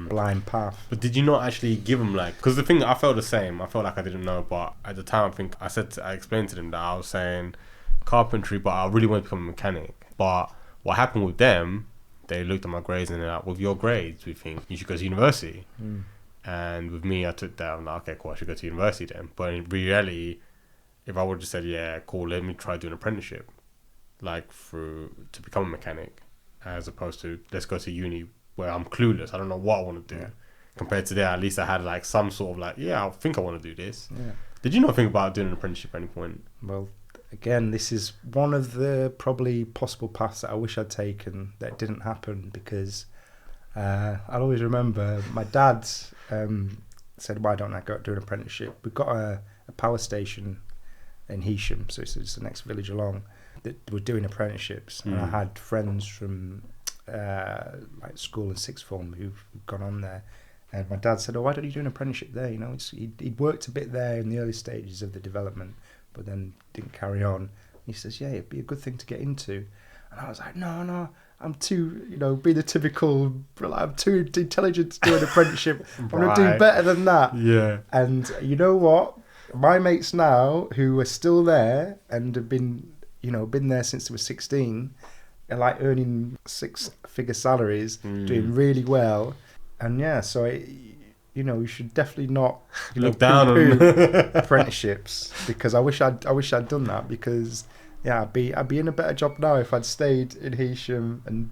blind path. But did you not actually give them like, because the thing, I felt the same, I felt like I didn't know, but at the time I think I explained to them that I was saying carpentry, but I really wanted to become a mechanic. But what happened with them, they looked at my grades and they're like, with your grades we think you should go to university. And with me I took that, I'm like, okay cool, I should go to university then. But in reality, if I would have just said, yeah cool, let me try do an apprenticeship like to become a mechanic, as opposed to let's go to uni where I'm clueless, I don't know what I want to do. Compared to there, at least I had like some sort of like, I think I want to do this. Did you not think about doing an apprenticeship at any point? Well, again, this is one of the probably possible paths that I wish I'd taken that didn't happen, because I'll always remember my dad said, why don't I go do an apprenticeship? We've got a power station in Heysham, so it's the next village along, that were doing apprenticeships, and I had friends from like school and sixth form who've gone on there, and my dad said, why don't you do an apprenticeship there? You know, he'd worked a bit there in the early stages of the development, but then didn't carry on. He says, yeah, it'd be a good thing to get into. And I was like, no, I'm too, being the typical, I'm too intelligent to do an apprenticeship. I'm going to do better than that. Yeah. And you know what? My mates now, who are still there and have been there since they were 16, are like earning 6-figure salaries, doing really well. And yeah, so you should definitely not look down on apprenticeships, because I wish I'd done that, because I'd be in a better job now if I'd stayed in Heysham and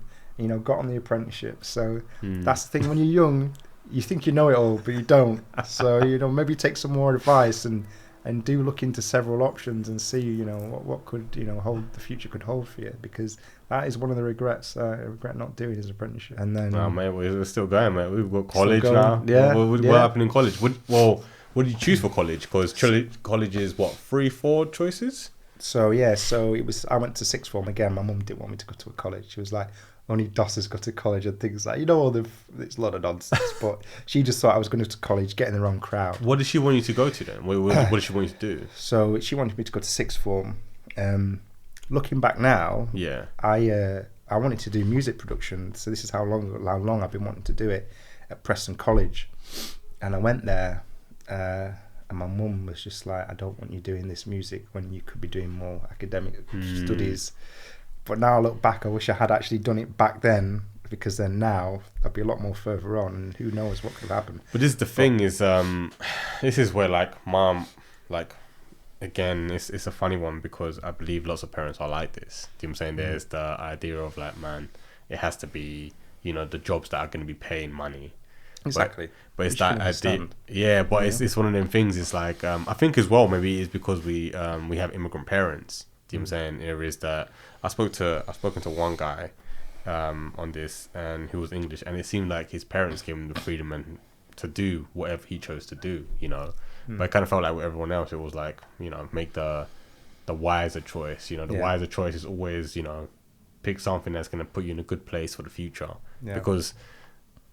got on the apprenticeship. So that's the thing, when you're young, you think you know it all, but you don't. So maybe take some more advice and and do look into several options and see, what could, hold the future could hold for you, because that is one of the regrets I regret not doing his apprenticeship. And then, No, mate, we're still going, mate. We've got college going, now. yeah, What yeah. happened in college? What did you choose for college? Because college is what, 3-4 choices? So yeah, I went to sixth form again. My mum didn't want me to go to a college. She was like, only Dossers go to college and things like, it's a lot of nonsense. But she just thought I was going to college, get in the wrong crowd. What did she want you to go to then? What did she want you to do? So she wanted me to go to sixth form. Looking back now, Yeah, I wanted to do music production. So this is how long I've been wanting to do it at Preston College. And I went there, and my mum was just like, I don't want you doing this music when you could be doing more academic studies. But now I look back, I wish I had actually done it back then, because then now I'd be a lot more further on, and who knows what could happen. but this is the thing is, this is where like mom, like, again, it's a funny one, because I believe lots of parents are like this. Do you know what I'm saying? There's the idea of like, man, it has to be, the jobs that are going to be paying money. Exactly. But it's that idea. Yeah, but it's one of them things. It's like, I think as well, maybe it's because we have immigrant parents. Do you know what I'm saying? There is that. I've spoken to one guy on this, and he was English, and it seemed like his parents gave him the freedom and to do whatever he chose to do, But it kind of felt like with everyone else, it was like, make the wiser choice. The wiser choice is always, pick something that's going to put you in a good place for the future, because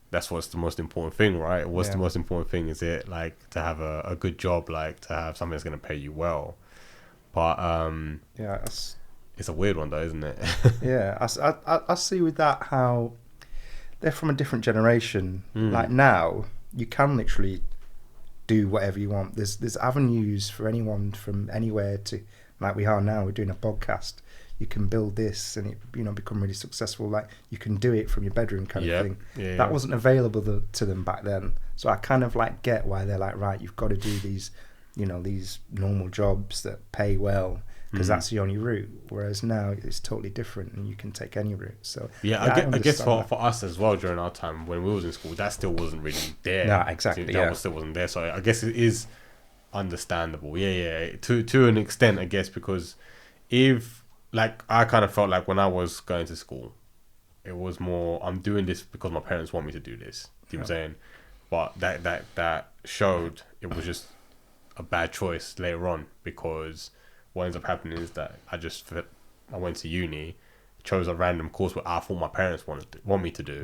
that's what's the most important thing, right? What's the most important thing? Is it like to have a good job, like to have something that's going to pay you well? But it's a weird one though, isn't it? Yeah, I see with that how they're from a different generation. Like now, you can literally do whatever you want. There's avenues for anyone from anywhere to, like we are now. We're doing a podcast. You can build this and it become really successful. Like you can do it from your bedroom kind of thing. Yeah, that wasn't available to them back then. So I kind of like get why they're like, right, you've got to do these, these normal jobs that pay well, because that's the only route. Whereas now it's totally different, and you can take any route. So I guess for us as well, during our time when we was in school, that still wasn't really there. No, exactly. That still wasn't there. So I guess it is understandable. Yeah. To an extent, I guess, because if, like, I kind of felt like when I was going to school, it was more, I'm doing this because my parents want me to do this. Do you know what I'm saying? But that showed it was just a bad choice later on, because what ends up happening is that I went to uni, chose a random course what I thought my parents want me to do,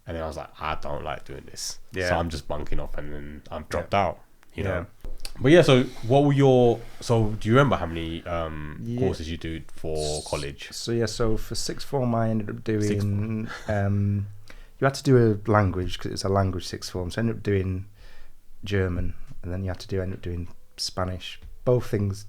and then I was like, I don't like doing this, so I'm just bunking off, and then I'm dropped out. You know. But yeah, so what were so do you remember how many courses you did for college? So for sixth form I ended up doing you had to do a language, because it's a language sixth form, so I ended up doing German, and then you had to end up doing Spanish. Both things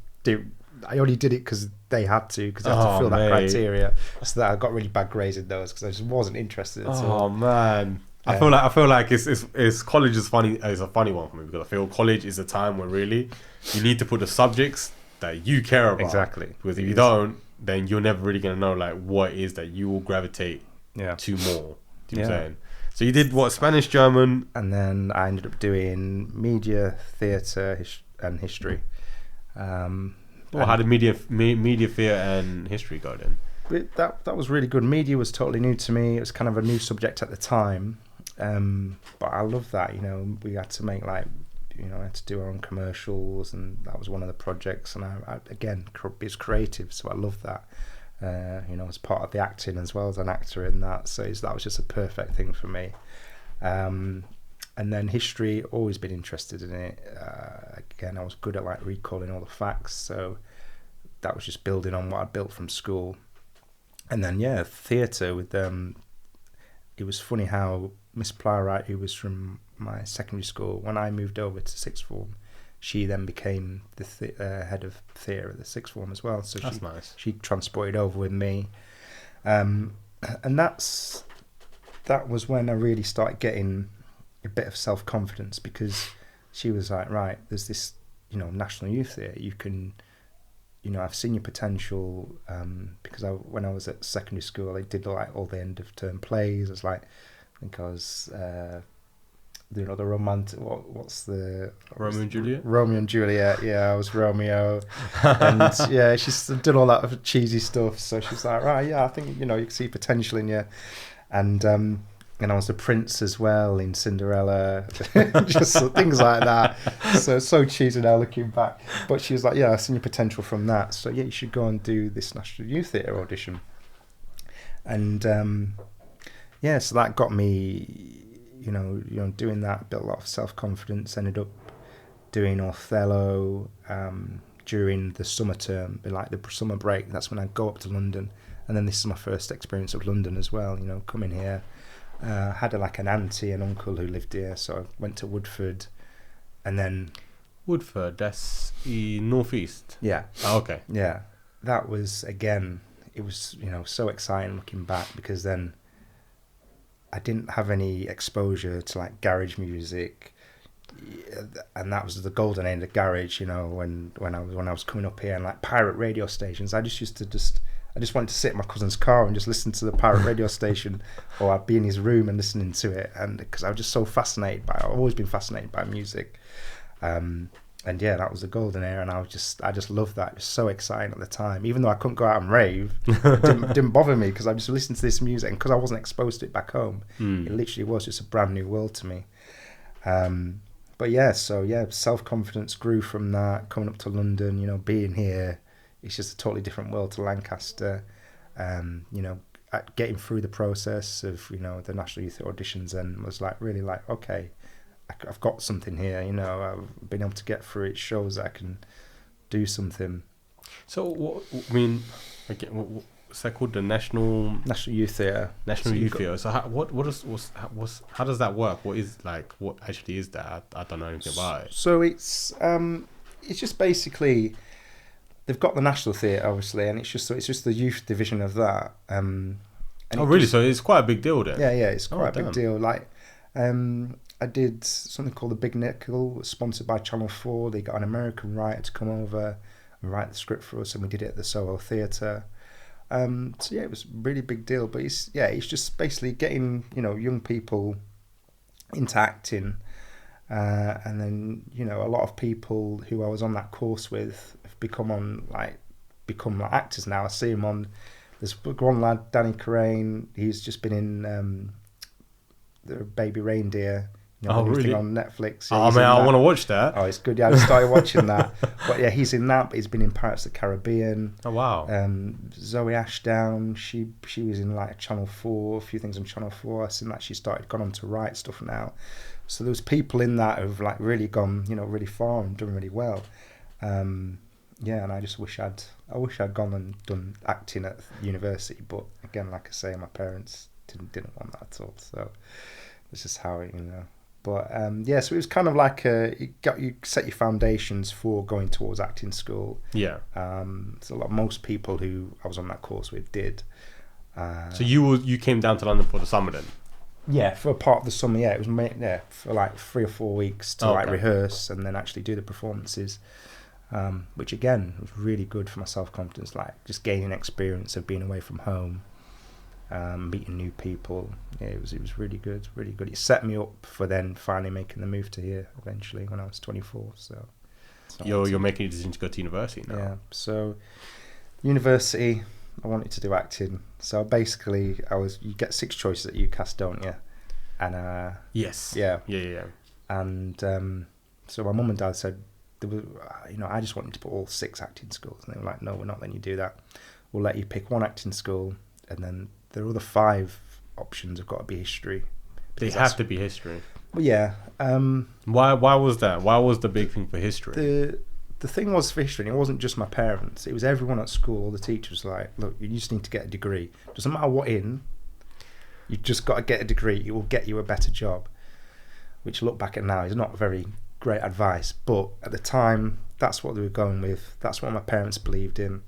I only did it because they had to, because I had to fill that criteria, so that I got really bad grades in those because I just wasn't interested at all. Oh man. I feel like it's college is funny. It's a funny one for me, because I feel college is a time where really you need to put the subjects that you care about. Exactly. Because if you don't, then you're never really gonna know like what it is that you will gravitate to more. Do you know what I'm saying? So you did what, Spanish, German, and then I ended up doing media, theatre, and history. how did media, theatre, and history go then? That was really good. Media was totally new to me. It was kind of a new subject at the time. But I love that, we had to make I had to do our own commercials, and that was one of the projects, and I again, it's creative, so I love that, as part of the acting as well, as an actor in that, so that was just a perfect thing for me. And then history, always been interested in it. Again, I was good at recalling all the facts, so that was just building on what I built from school. And then theatre with it was funny how Miss Plowright, who was from my secondary school, when I moved over to sixth form, she then became the head of theatre at the sixth form as well. So that's nice. She transported over with me, and that was when I really started getting a bit of self-confidence, because she was like, right, there's this National Youth Theatre, you can, I've seen your potential, because when I was at secondary school, I did all the end of term plays. I was I think I was you know, the romantic. What's the Romeo and Juliet. Romeo and Juliet. Yeah, I was Romeo, and yeah, she's done all that cheesy stuff. So she's like, right, yeah, I think you know you can see potential in you, and I was the prince as well in Cinderella, just things like that. So cheesy now looking back. But she was like, yeah, I seen your potential from that. So yeah, you should go and do this National Youth Theatre audition. And yeah, so that got me, you know, doing that, built a lot of self-confidence. Ended up doing Othello during the summer term, like the summer break. That's when I go up to London, and then this is my first experience of London as well. You know, coming here. Had like an auntie and uncle who lived here, so I went to Woodford, and then Woodford, that's northeast. Yeah. Oh, okay. Yeah, that was again. It was, you know, so exciting looking back, because then I didn't have any exposure to like garage music, and that was the golden age of garage. You know, when I was coming up here, and like pirate radio stations, I just wanted to sit in my cousin's car and just listen to the pirate radio station, or I'd be in his room and listening to it, and because I was just so fascinated by it. I've always been fascinated by music, and yeah, that was the golden era, and I just loved that. It was so exciting at the time, even though I couldn't go out and rave. It didn't bother me, because I just listened to this music, and because I wasn't exposed to it back home, it literally was just a brand new world to me. But yeah, so yeah, self-confidence grew from that. Coming up to London, you know, being here. It's just a totally different world to Lancaster. You know, getting through the process of, you know, the National Youth auditions, and was like really like, okay, I've got something here. You know, I've been able to get through it. Shows that I can do something. So what I mean, again, what's that called? The National Youth Theatre. National Youth Theatre. So how does that work? What actually is that? I don't know anything about it. So it's just basically. They've got the National Theatre, obviously, and it's just the youth division of that. And really? So it's quite a big deal then? Yeah, it's quite a big deal. Like, I did something called The Big Nickel, sponsored by Channel 4. They got an American writer to come over and write the script for us, and we did it at the Soho Theatre. So yeah, it was a really big deal. But it's just basically getting, you know, young people into acting. And then, you know, a lot of people who I was on that course with have become like actors now. I see him on. There's one lad, Danny Carraine. He's just been in the Baby Reindeer. You know, really? On Netflix. Yeah, man, I want to watch that. Oh, it's good. Yeah, I started watching that. But yeah, he's in that. But he's been in Pirates of the Caribbean. Oh wow. Zoe Ashdown. She was in like Channel 4, a few things on Channel 4. I've seen that she gone on to write stuff now. So there's people in that who've like really gone, you know, really far and done really well. Yeah, and I just wish I'd gone and done acting at university. But again, like I say, my parents didn't want that at all. So it's just how it, you know. But yeah, so it was kind of like you set your foundations for going towards acting school. Yeah. So most people who I was on that course with did. So you came down to London for the summer then? Yeah, for a part of the summer. Yeah, it was for like 3 or 4 weeks to like rehearse and then actually do the performances. Which again was really good for my self-confidence, like just gaining experience of being away from home. Meeting new people. Yeah, it was really good. It set me up for then finally making the move to here eventually when I was 24. So you're making a decision to go to university now. Yeah. So university, I wanted to do acting. So basically, you get 6 choices at UCAS, don't you? And yes. Yeah. Yeah. And so my mum and dad said, I just wanted to put all 6 acting schools, and they were like, no, we're not letting you do that. We'll let you pick one acting school, and then the other 5 options have got to be history. They have to be history. Well, yeah. Why was that? Why was the big thing for history? The thing was for history, and it wasn't just my parents. It was everyone at school. All the teachers were like, look, you just need to get a degree. Doesn't matter what you just got to get a degree. It will get you a better job. Which, look back at now, is not very great advice. But at the time, that's what they were going with. That's what my parents believed in.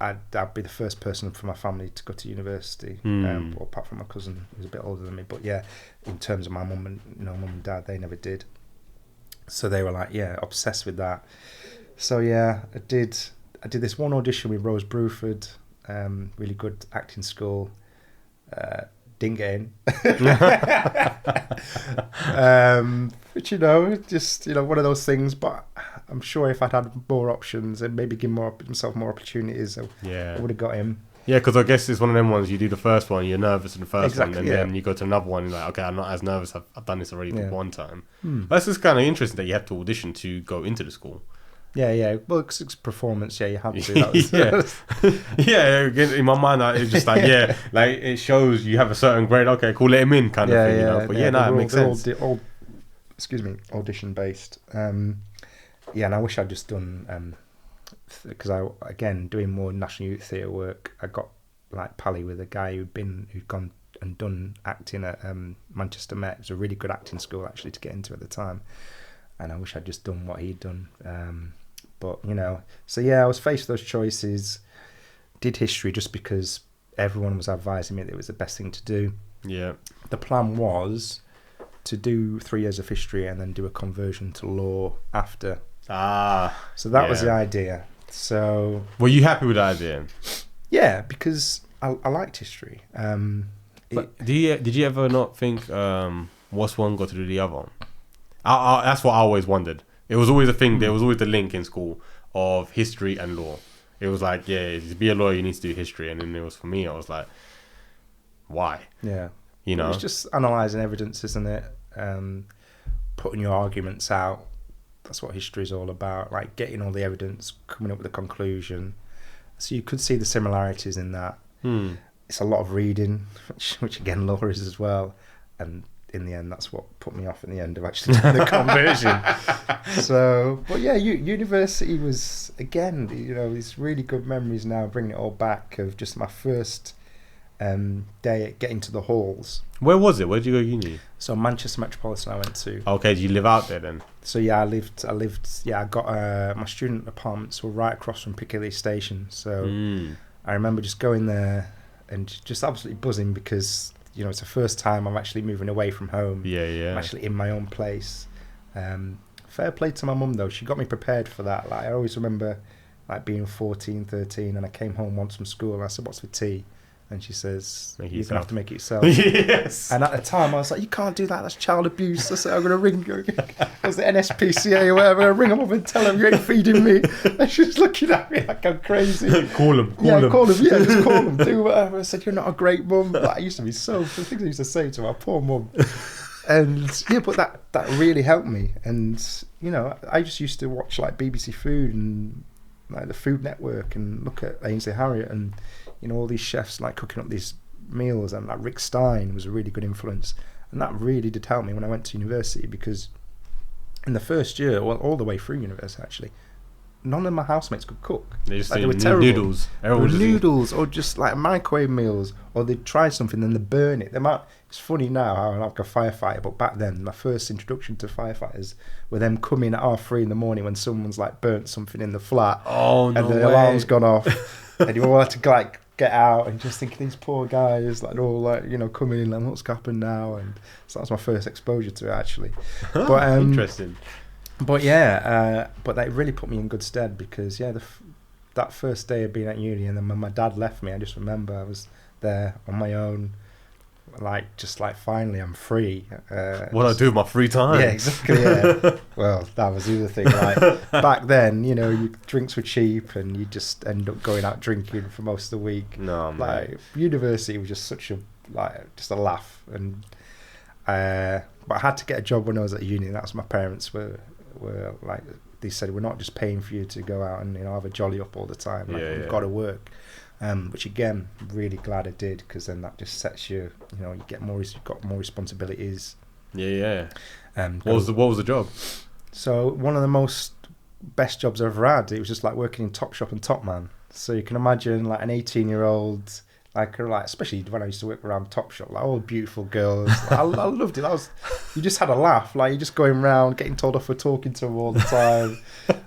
I'd be the first person from my family to go to university, apart from my cousin who's a bit older than me. But yeah, in terms of my mum and dad, they never did. So they were like, yeah, obsessed with that. So yeah, I did this one audition with Rose Bruford, really good acting school. didn't get in. Which, just, one of those things. But I'm sure if I'd had more options and maybe give myself more opportunities, I would have got in. Yeah, because I guess it's one of them ones, you do the first one, you're nervous in the first one, and yeah. then you go to another one, and you're like, okay, I'm not as nervous, I've done this already one time. That's just kind of interesting that you had to audition to go into the school. Yeah. Well, because it's performance, you have to. That was, yeah. Again, in my mind, it's just like, like it shows you have a certain grade, okay, cool, let him in kind of thing, But it makes sense. All audition based. And I wish I'd just done... because doing more National Youth Theatre work, I got like pally with a guy who'd gone and done acting at Manchester Met. It was a really good acting school actually to get into at the time, and I wish I'd just done what he'd done. But I was faced with those choices. Did history just because everyone was advising me that it was the best thing to do. Yeah. The plan was to do 3 years of history and then do a conversion to law after. So that was the idea. So were you happy with the idea? Yeah, because I liked history. But did you ever not think what's one got to do the other? That's what I always wondered. It was always a thing. There was always the link in school of history and law. It was like, to be a lawyer, you need to do history. And then it was, for me, I was like, why? Yeah. It's just analysing evidence, isn't it? Putting your arguments out. That's what history is all about, like getting all the evidence, coming up with a conclusion. So you could see the similarities in that. It's a lot of reading, which again, law is as well. And in the end, that's what put me off in the end of actually doing the conversion. So, but yeah, university was, again, these really good memories now, bringing it all back of just my first day at getting to the halls. Where was it? Where did you go uni? So Manchester Metropolitan I went to. Okay, did you live out there then? So I got my student apartments were right across from Piccadilly Station. So I remember just going there and just absolutely buzzing because, it's the first time I'm actually moving away from home. Yeah. I'm actually in my own place. Fair play to my mum though. She got me prepared for that. Like I always remember like being 14, 13 and I came home once from school and I said, what's for tea? And she says, you're going to have to make it yourself. Yes. And at the time, I was like, you can't do that. That's child abuse. I said, I'm going to ring was the NSPCA or whatever. I'm going to ring them up and tell them you ain't feeding me. And she's looking at me like I'm crazy. Call them. Yeah, just call them. Do whatever. I said, you're not a great mum. Like, I used to be the things I used to say to my poor mum. And but that really helped me. And, I just used to watch like BBC Food and like the Food Network and look at Ainsley Harriott and, all these chefs like cooking up these meals, and like Rick Stein was a really good influence, and that really did help me when I went to university, because in the first year, well, all the way through university actually, none of my housemates could cook. They just they were terrible. Noodles. Noodles, or just like microwave meals, or they'd try something then they burn it. It's funny now how I'm like a firefighter, but back then my first introduction to firefighters were them coming at 3:30 in the morning when someone's like burnt something in the flat. Oh no! And the alarm's gone off, and you all had to like get out and just think these poor guys like all like coming in like what's happened now, and so that was my first exposure to it actually. But interesting. But but that really put me in good stead, because that first day of being at uni, and then when my dad left me, I just remember I was there on my own, just finally I'm free. What do I do with my free time? Yeah, exactly. Yeah. Well, that was the other thing. Like back then, drinks were cheap, and you just end up going out drinking for most of the week. No, man. University was just such a just a laugh, and but I had to get a job when I was at uni, and that's what my parents were like. They said, we're not just paying for you to go out and have a jolly up all the time. You've got to work. Which again, really glad I did, because then that just sets you, you get more. You've got more responsibilities. Yeah. What was the job? So one of the best jobs I've ever had. It was just like working in Topshop and Topman. So you can imagine like an 18-year-old, like especially when I used to work around Topshop, like all beautiful girls. I loved it. You just had a laugh. Like you're just going around getting told off for talking to them all the time.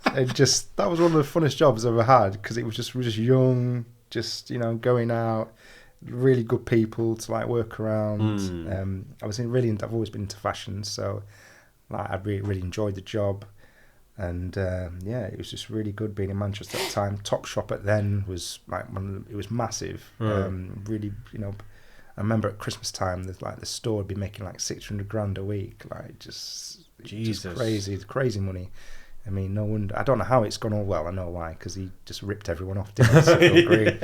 And that was one of the funnest jobs I've ever had, because we're just young. Just going out, really good people to like work around. I've always been into fashion, so like I really enjoyed the job, and it was just really good being in Manchester at the time. Topshop at then was like it was massive. Really, I remember at Christmas time, there's like the store would be making like 600 grand a week, like just Jesus. crazy money. I mean, no wonder. I don't know how it's gone all well. I know why, because he just ripped everyone off, didn't he? So Green.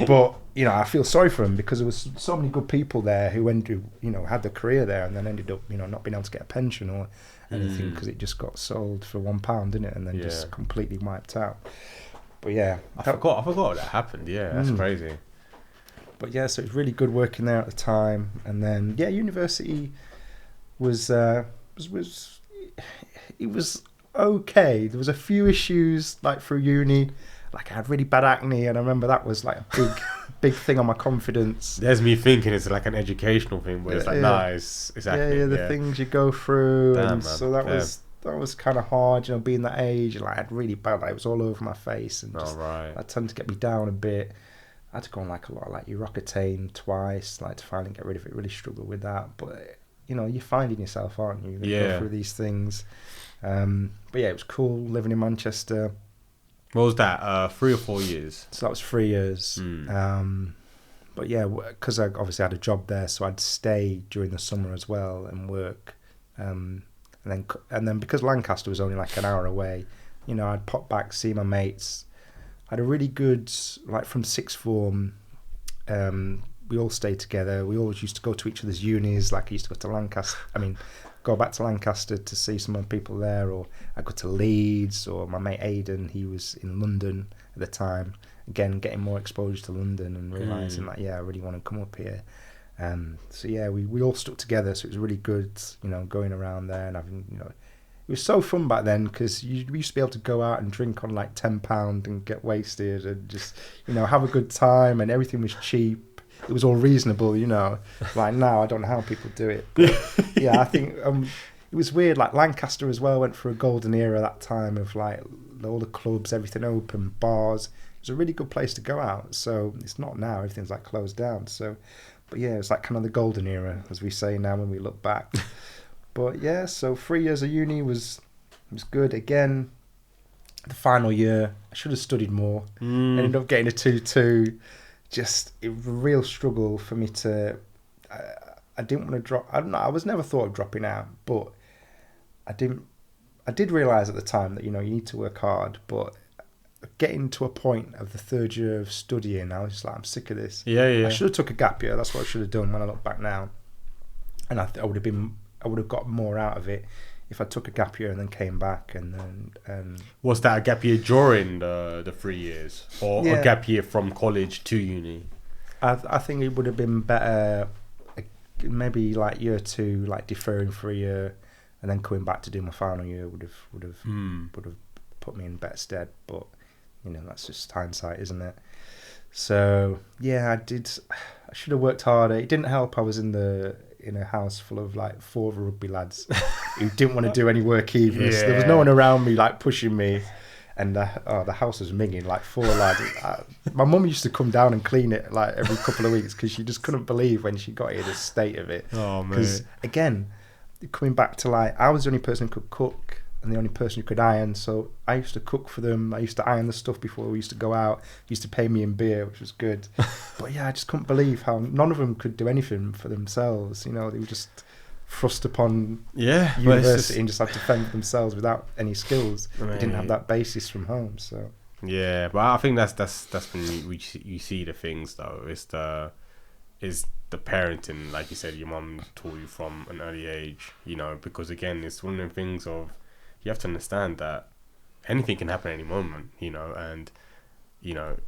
But I feel sorry for him because there was so many good people there who had their career there and then ended up, not being able to get a pension or anything because it just got sold for £1, didn't it? And then just completely wiped out. But yeah, I forgot that happened. Yeah, that's crazy. But yeah, so it was really good working there at the time, and then university was okay. There was a few issues like through uni, like I had really bad acne, and I remember that was like a big thing on my confidence. There's me thinking it's like an educational thing, but it's like it's acne. The things you go through. Damn, and man. So that was kind of hard, being that age, and like I had really bad, like it was all over my face, and just, that tended to get me down a bit. I had to go on like a lot of like Urocatane twice, like to finally get rid of it. Really struggled with that, but you're finding yourself, aren't you? You go through these things. But yeah, it was cool living in Manchester. What was that? 3 or 4 years? So that was 3 years. But yeah, because I obviously had a job there, so I'd stay during the summer as well and work. And then because Lancaster was only like an hour away, I'd pop back, see my mates. I had a really good, like from sixth form, we all stayed together. We always used to go to each other's unis. Like I used to go to Lancaster. Go back to Lancaster to see some of the people there, or I go to Leeds, or my mate Aidan, he was in London at the time. Again, getting more exposure to London and realising I really want to come up here. So yeah, we all stuck together, so it was really good, going around there and having, it was so fun back then because we used to be able to go out and drink on like £10 and get wasted and just, have a good time, and everything was cheap. It was all reasonable, Like now, I don't know how people do it. But yeah, I think it was weird. Like Lancaster as well went for a golden era that time of like all the clubs, everything open, bars. It was a really good place to go out. So it's not now. Everything's like closed down. So, but yeah, it's like kind of the golden era, as we say now when we look back. But yeah, so 3 years of uni was good. Again, the final year, I should have studied more. Ended up getting a 2-2. Just a real struggle for me to. I didn't want to drop. I don't know. I was never thought of dropping out, but I didn't. I did realise at the time that you need to work hard, but getting to a point of the third year of studying, I was just like, I'm sick of this. Yeah. I should have took a gap year. That's what I should have done when I look back now, and I would have got more out of it if I took a gap year and then came back and then. Was that a gap year during the 3 years, or a gap year from college to uni? I think it would have been better, maybe like year 2, like deferring for a year, and then coming back to do my final year would have put me in better stead. But that's just hindsight, isn't it? So yeah, I should have worked harder. It didn't help. I was in a house full of like 4 rugby lads who didn't want to do any work either. So there was no one around me like pushing me, and the house was minging like 4 lads. My mum used to come down and clean it like every couple of weeks because she just couldn't believe when she got here the state of it. Oh man! Because again, coming back to like I was the only person who could cook and the only person who could iron, so I used to cook for them. I used to iron the stuff before we used to go out. Used to pay me in beer, which was good. But yeah, I just couldn't believe how none of them could do anything for themselves. They were just thrust upon university and just had to fend for themselves without any skills. They didn't have that basis from home. So yeah, but I think that's when you see the things though. Is the parenting, like you said, your mum taught you from an early age. Because again, it's one of the things of. You have to understand that anything can happen at any moment, and,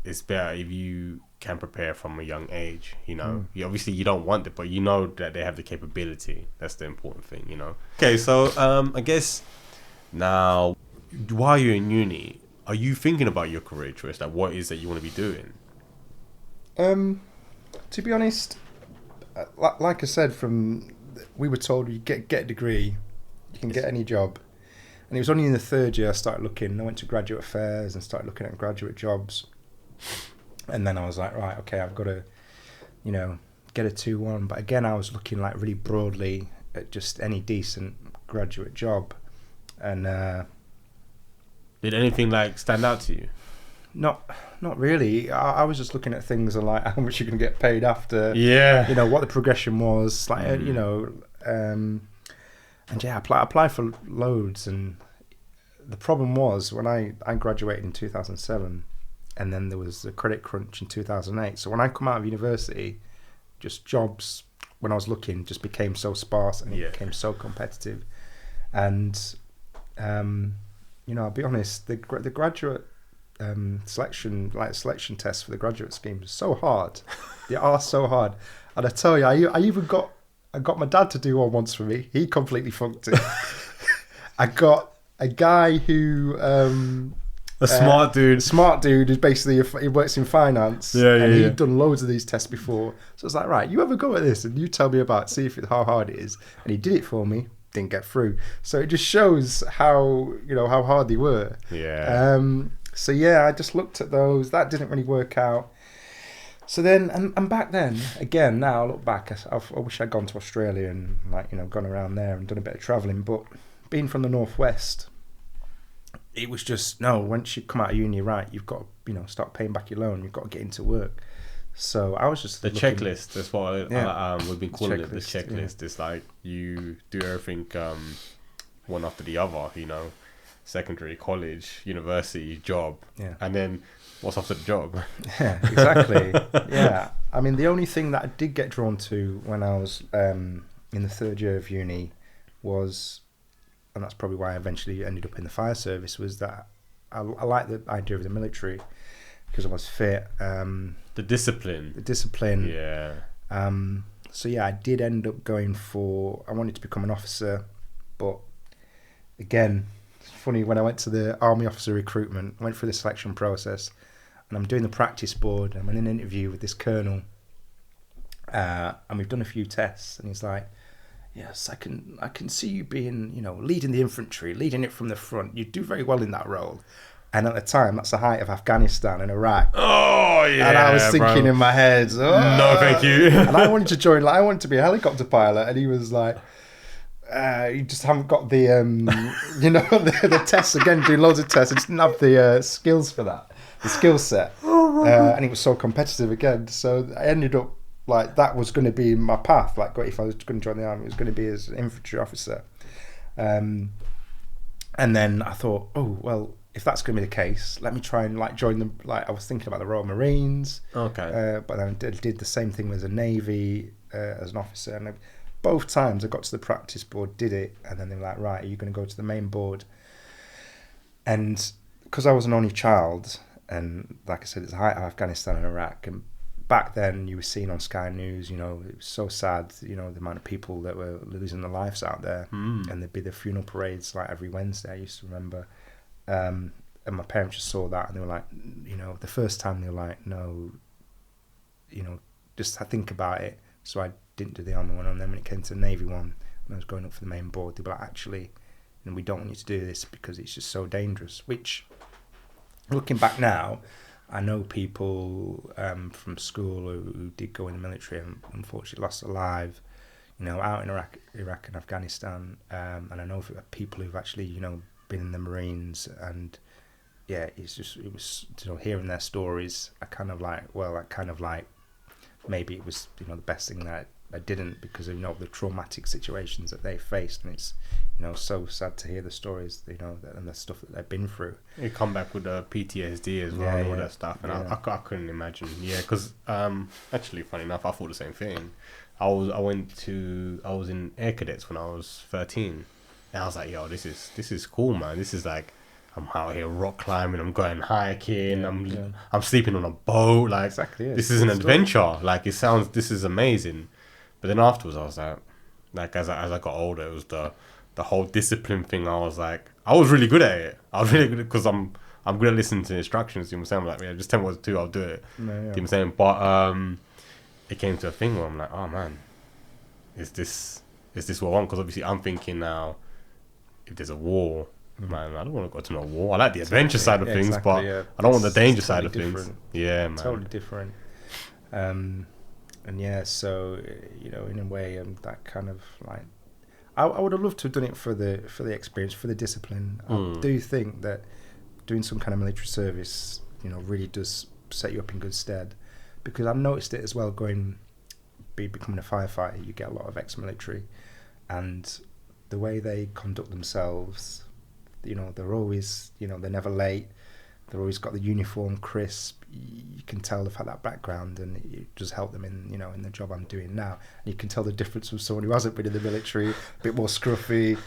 it's better if you can prepare from a young age, obviously you don't want it, but that they have the capability. That's the important thing, Okay, so I guess now, while you're in uni, are you thinking about your career choice? Like, what is that you want to be doing? To be honest, like I said, we were told you get a degree, you can get any job. And it was only in the third year I started looking. I went to graduate affairs and started looking at graduate jobs. And then I was like, right, okay, I've got to, get a 2-1. But again, I was looking like really broadly at just any decent graduate job. And did anything like stand out to you? Not really. I was just looking at things and like how much you're going to get paid after. Yeah. You know what the progression was like. You know, and yeah, apply for loads. And the problem was when I graduated in 2007, and then there was the credit crunch in 2008. So when I come out of university, just jobs when I was looking just became so sparse and it became so competitive. And you know, I'll be honest, the graduate selection tests for the graduate scheme are so hard. They are so hard. And I tell you, I got my dad to do one once for me. He completely funked it. I got a guy who smart dude who's basically he works in finance. And he'd done loads of these tests before. So I was like, right, you have a go at this and you tell me how hard it is. And he did it for me. Didn't get through. So it just shows how hard they were. So yeah, I just looked at those. That didn't really work out. So then, and back then, again, now I look back, I wish I'd gone to Australia and gone around there and done a bit of travelling. But being from the Northwest, it was just, no, once you come out of uni, right, you've got to, start paying back your loan. You've got to get into work. So I was just checklist. That's what we've been calling it. The checklist. It's like you do everything one after the other. Secondary, college, university, job, and then what's after the job? Yeah, exactly. Yeah, I mean the only thing that I did get drawn to when I was in the third year of uni was, and that's probably why I eventually ended up in the fire service, was that I liked the idea of the military because I was fit. The discipline. Yeah. So yeah, I did end up going I wanted to become an officer, but again, it's funny, when I went to the army officer recruitment, went through the selection process, and I'm doing the practice board, I'm in an interview with this colonel, and we've done a few tests, and he's like, yes, I can see you being, leading the infantry, leading it from the front. You do very well in that role. And at the time, that's the height of Afghanistan and Iraq. Oh, yeah. And I was thinking in my head, no, thank you. And I wanted to join, I wanted to be a helicopter pilot. And he was like, you just haven't got the, the tests again, do loads of tests. I just didn't have the skills for that, the skill set. And it was so competitive again. So I ended up, that was going to be my path. If I was going to join the army, it was going to be as an infantry officer. And then I thought, oh, well, if that's going to be the case, let me try and join them. I was thinking about the Royal Marines. Okay. But then I did the same thing with the Navy as an officer. And both times I got to the practice board, did it, and then they were like, right, are you going to go to the main board? And because I was an only child, and like I said, it's the height of Afghanistan and Iraq, and back then you were seeing on Sky News, it was so sad, the amount of people that were losing their lives out there. And there'd be the funeral parades every Wednesday, I used to remember. And my parents just saw that and they were like, the first time they were like, no, just think about it. So I didn't do the army one, and then when it came to the Navy one, when I was going up for the main board, they were like, actually, we don't want you to do this because it's just so dangerous. Which, looking back now, I know people from school who did go in the military and unfortunately lost their lives, out in Iraq and Afghanistan. And I know people who've actually, been in the Marines, and yeah, it was hearing their stories. I kind of like maybe it was the best thing that I didn't, because of the traumatic situations that they faced, and it's so sad to hear the stories and the stuff that they've been through. You come back with the PTSD as well, and all that stuff, and I couldn't imagine. Yeah, because actually, funny enough, I thought the same thing. I was in Air Cadets when I was 13. And I was like, yo, this is cool, man. This is like, I'm out here rock climbing, I'm going hiking, I'm sleeping on a boat. Exactly, this is an adventure. This is amazing. But then afterwards, I was like, as I got older, it was the whole discipline thing. I was really good at it. I was really good because I'm good at listening to instructions. You know what I'm saying? I'm like, yeah, just tell me what to do, I'll do it. No, yeah. You know what I'm saying? But it came to a thing where I'm like, oh man, is this what I want? Because obviously I'm thinking now, if there's a war, man, I don't want to go to no war. I like the adventure side of things, but I don't want the danger side of things. Yeah, man. Totally different. And yeah, so in a way, that kind of I would have loved to have done it for the experience, for the discipline. I do think that doing some kind of military service really does set you up in good stead. Because I've noticed it as well becoming a firefighter. You get a lot of ex-military, and the way they conduct themselves, they're always, they're never late. They've always got the uniform crisp. You can tell they've had that background, and it does help them in the job I'm doing now. And you can tell the difference from someone who hasn't been in the military, a bit more scruffy.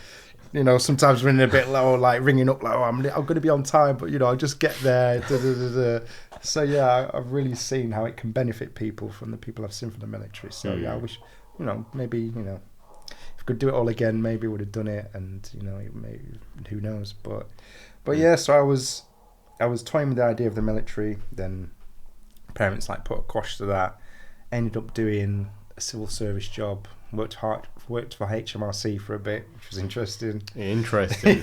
Sometimes running a bit low, like ringing up, like, I'm going to be on time, but I'll just get there. Da, da, da, da. So yeah, I've really seen how it can benefit people from the people I've seen from the military. So yeah, I wish, maybe, if I could do it all again, maybe I would have done it, and maybe, who knows? But yeah, so I was toying with the idea of the military. Then parents put a quash to that. Ended up doing a civil service job. Worked for HMRC for a bit, which was interesting. Interesting.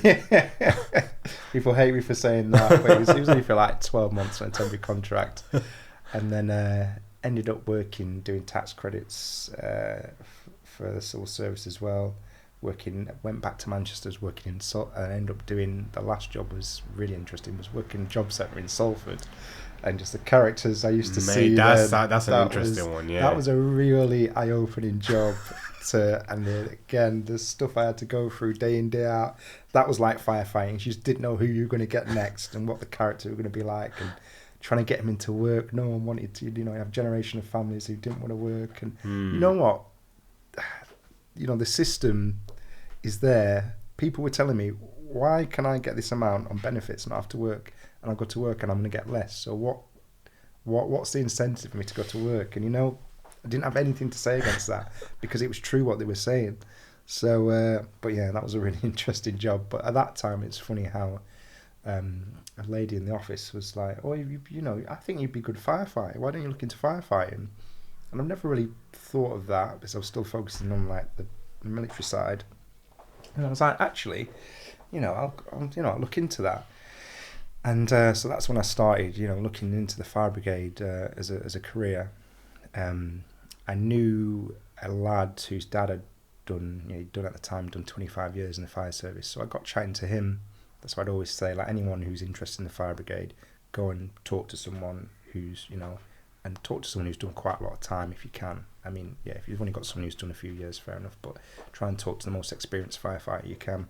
People hate me for saying that, but it was only for 12 months on a temporary contract, and then ended up doing tax credits for the civil service as well. Went back to Manchester, was working and ended up doing, the last job was really interesting, was working in a job centre in Salford, and just the characters I used to see. That's an interesting one, yeah. That was a really eye-opening job. And then again, the stuff I had to go through day in, day out, that was like firefighting. You just didn't know who you were going to get next and what the character were going to be like, and trying to get them into work. No one wanted to, you have a generation of families who didn't want to work. And you know what? The system is there. People were telling me, why can I get this amount on benefits and not have to work? And I go to work and I'm going to get less. So what's the incentive for me to go to work? And I didn't have anything to say against that, because it was true what they were saying. So, but yeah, that was a really interesting job. But at that time, it's funny how a lady in the office was like, "Oh, I think you'd be a good firefighter. Why don't you look into firefighting?" And I've never really thought of that, because I was still focusing on the military side. And I was like, actually, I'll look into that. And so that's when I started, looking into the fire brigade as a career. I knew a lad whose dad had done 25 years in the fire service. So I got chatting to him. That's why I'd always say, anyone who's interested in the fire brigade, go and talk to someone who's, and talk to someone who's done quite a lot of time if you can. I mean, yeah, if you've only got someone who's done a few years, fair enough, but try and talk to the most experienced firefighter you can.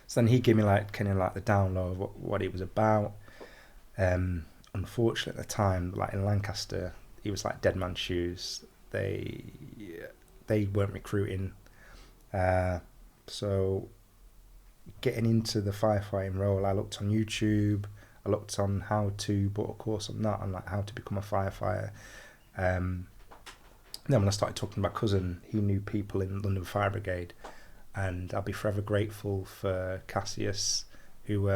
So then he gave me the download of what it was about. Unfortunately at the time, in Lancaster, he was dead man's shoes. They weren't recruiting. So getting into the firefighting role, I looked on YouTube. I looked on how to book a course on that, on how to become a firefighter. Then when I started talking to my cousin, he knew people in London Fire Brigade, and I'll be forever grateful for Cassius, who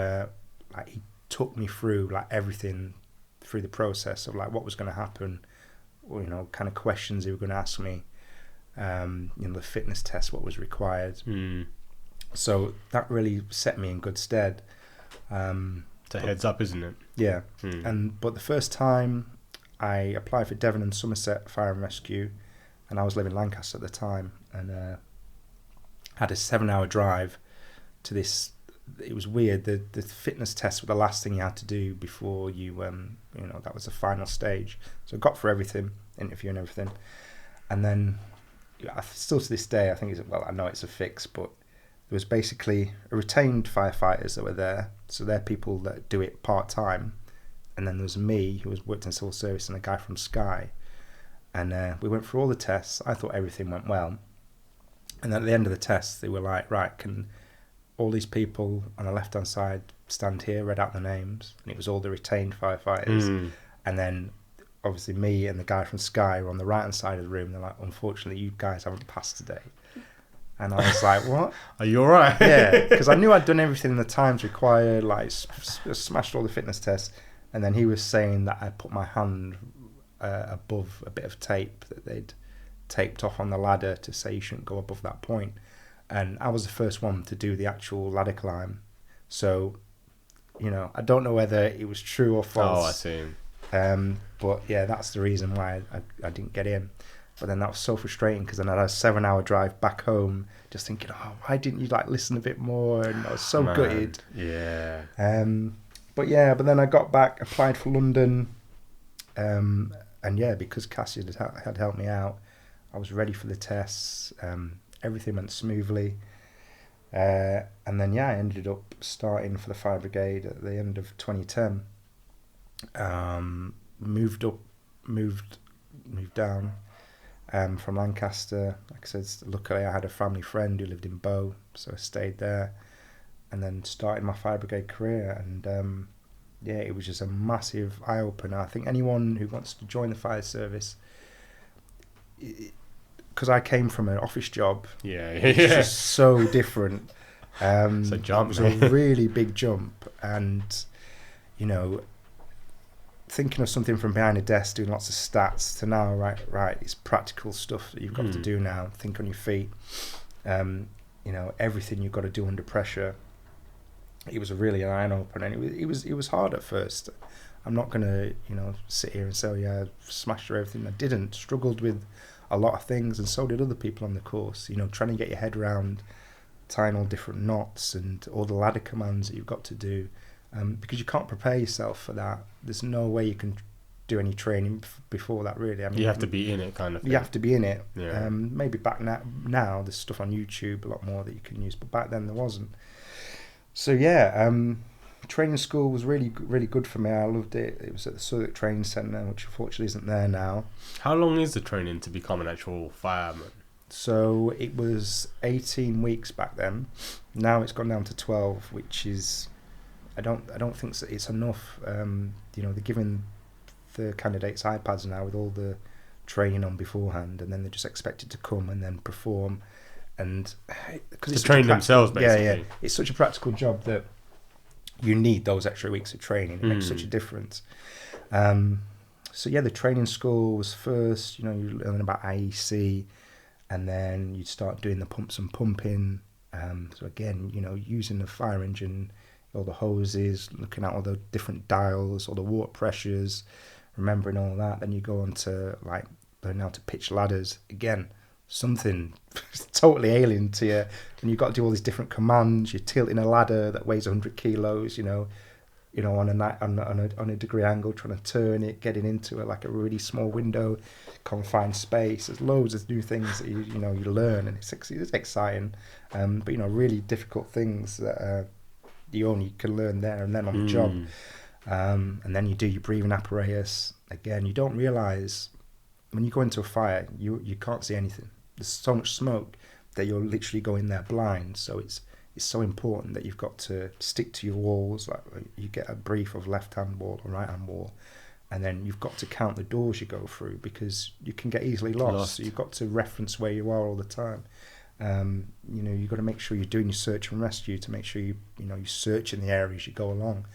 he took me through everything through the process of what was going to happen, or kind of questions he were going to ask me, the fitness test, what was required. So that really set me in good stead. It's a heads up, isn't it? Yeah. But the first time I applied for Devon and Somerset Fire and Rescue, and I was living in Lancaster at the time, and had a 7-hour drive to this. It was weird. The fitness test was the last thing you had to do before you, that was the final stage. So I got through everything, interview and everything, and then still to this day, I know it's a fix, but there was basically a retained firefighters that were there. So they're people that do it part time, and then there was me who worked in civil service, and a guy from Sky, and we went through all the tests. I thought everything went well, and then at the end of the test, they were like, right, can all these people on the left hand side stand here, read out the names, and it was all the retained firefighters. And then obviously me and the guy from Sky were on the right hand side of the room. They're like, unfortunately, you guys haven't passed today. And I was like, what? Are you alright? Yeah, because I knew I'd done everything in the times required, smashed all the fitness tests. And then he was saying that I put my hand above a bit of tape that they'd taped off on the ladder to say you shouldn't go above that point. And I was the first one to do the actual ladder climb. So, I don't know whether it was true or false. Oh, I see. But yeah, that's the reason why I didn't get in. But then that was so frustrating, because then I had a 7-hour drive back home, just thinking, why didn't you listen a bit more? And I was so gutted. Yeah. But yeah, but then I got back, applied for London, and yeah, because Cassie had helped me out, I was ready for the tests. Everything went smoothly, and then yeah, I ended up starting for the Fire Brigade at the end of 2010. Moved up, moved down from Lancaster. Like I said, luckily I had a family friend who lived in Bow, so I stayed there, and then started my Fire Brigade career. And yeah, it was just a massive eye opener. I think anyone who wants to join the fire service, because I came from an office job, it's just so different. It's a jump, it was a really big jump, and you know, thinking of something from behind a desk, doing lots of stats, to now, right, it's practical stuff that you've got to do now. Think on your feet. You know, everything you've got to do under pressure. It was a really an eye opener, and it was hard at first. I'm not gonna sit here and say, oh, yeah, I smashed through everything. I didn't. Struggled with a lot of things, and so did other people on the course. Trying to get your head around tying all different knots and all the ladder commands that you've got to do. Because you can't prepare yourself for that. There's no way you can do any training before that, really. I mean, you have to be in it, kind of thing. You have to be in it. Yeah. Maybe back now there's stuff on YouTube a lot more that you can use, but back then there wasn't. So yeah, training school was really good for me. I loved it. It was at the Southwark Training Centre, which unfortunately isn't there now. How long is the training to become an actual fireman? So it was 18 weeks back then. Now it's gone down to 12, which is... I don't think it's enough. They're giving the candidates iPads now with all the training on beforehand, and then they're just expected to come and then perform. And because to train themselves, basically. Yeah, it's such a practical job that you need those extra weeks of training. It makes such a difference. So yeah, the training school was first. You learn about IEC, and then you start doing the pumps and pumping. So again, using the fire engine, all the hoses, looking at all the different dials, all the water pressures, remembering all that. Then you go on to learn how to pitch ladders. Again, something totally alien to you. And you've got to do all these different commands. You're tilting a ladder that weighs 100 kilos, on a degree angle, trying to turn it, getting into it like a really small window, confined space. There's loads of new things that you learn, and it's exciting. But really difficult things that you only can learn there and then on the job. And then you do your breathing apparatus. Again, you don't realise when you go into a fire, you can't see anything. There's so much smoke that you're literally going there blind. So it's so important that you've got to stick to your walls. Like you get a brief of left-hand wall or right-hand wall, and then you've got to count the doors you go through, because you can get easily lost. So you've got to reference where you are all the time. You've got to make sure you're doing your search and rescue to make sure you search in the areas you go along.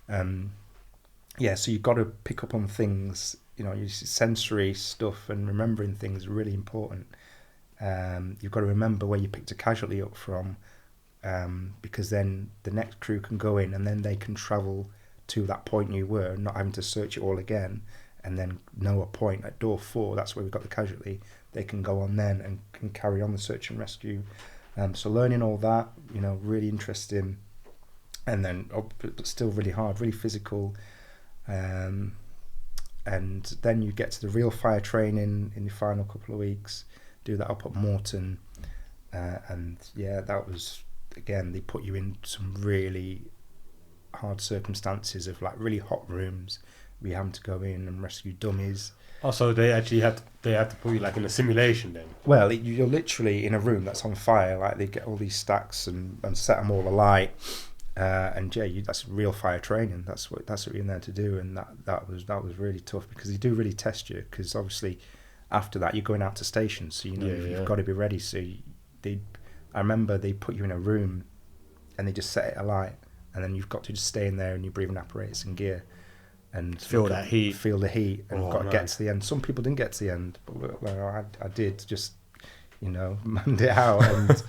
So you've got to pick up on things. Your sensory stuff and remembering things is really important. You've got to remember where you picked a casualty up from, because then the next crew can go in and then they can travel to that point you were, not having to search it all again, and then know a point at door 4, that's where we've got the casualty. They can go on then and can carry on the search and rescue. So learning all that, really interesting, and then but still really hard, really physical. And then you get to the real fire training in the final couple of weeks. Do that up at Morton, and yeah, that was, again, they put you in some really hard circumstances of really hot rooms. We having to go in and rescue dummies. Oh, so they actually have to put you in a simulation then? Well, you're literally in a room that's on fire. They get all these stacks and set them all alight. And yeah, that's real fire training. That's what you're in there to do. And that was really tough, because they do really test you. Because obviously, after that, you're going out to stations, so you've got to be ready. So I remember they put you in a room, and they just set it alight, and then you've got to just stay in there in your breathing apparatus and gear. And feel the heat, and got to get to the end. Some people didn't get to the end, but I did. Just manned it out, and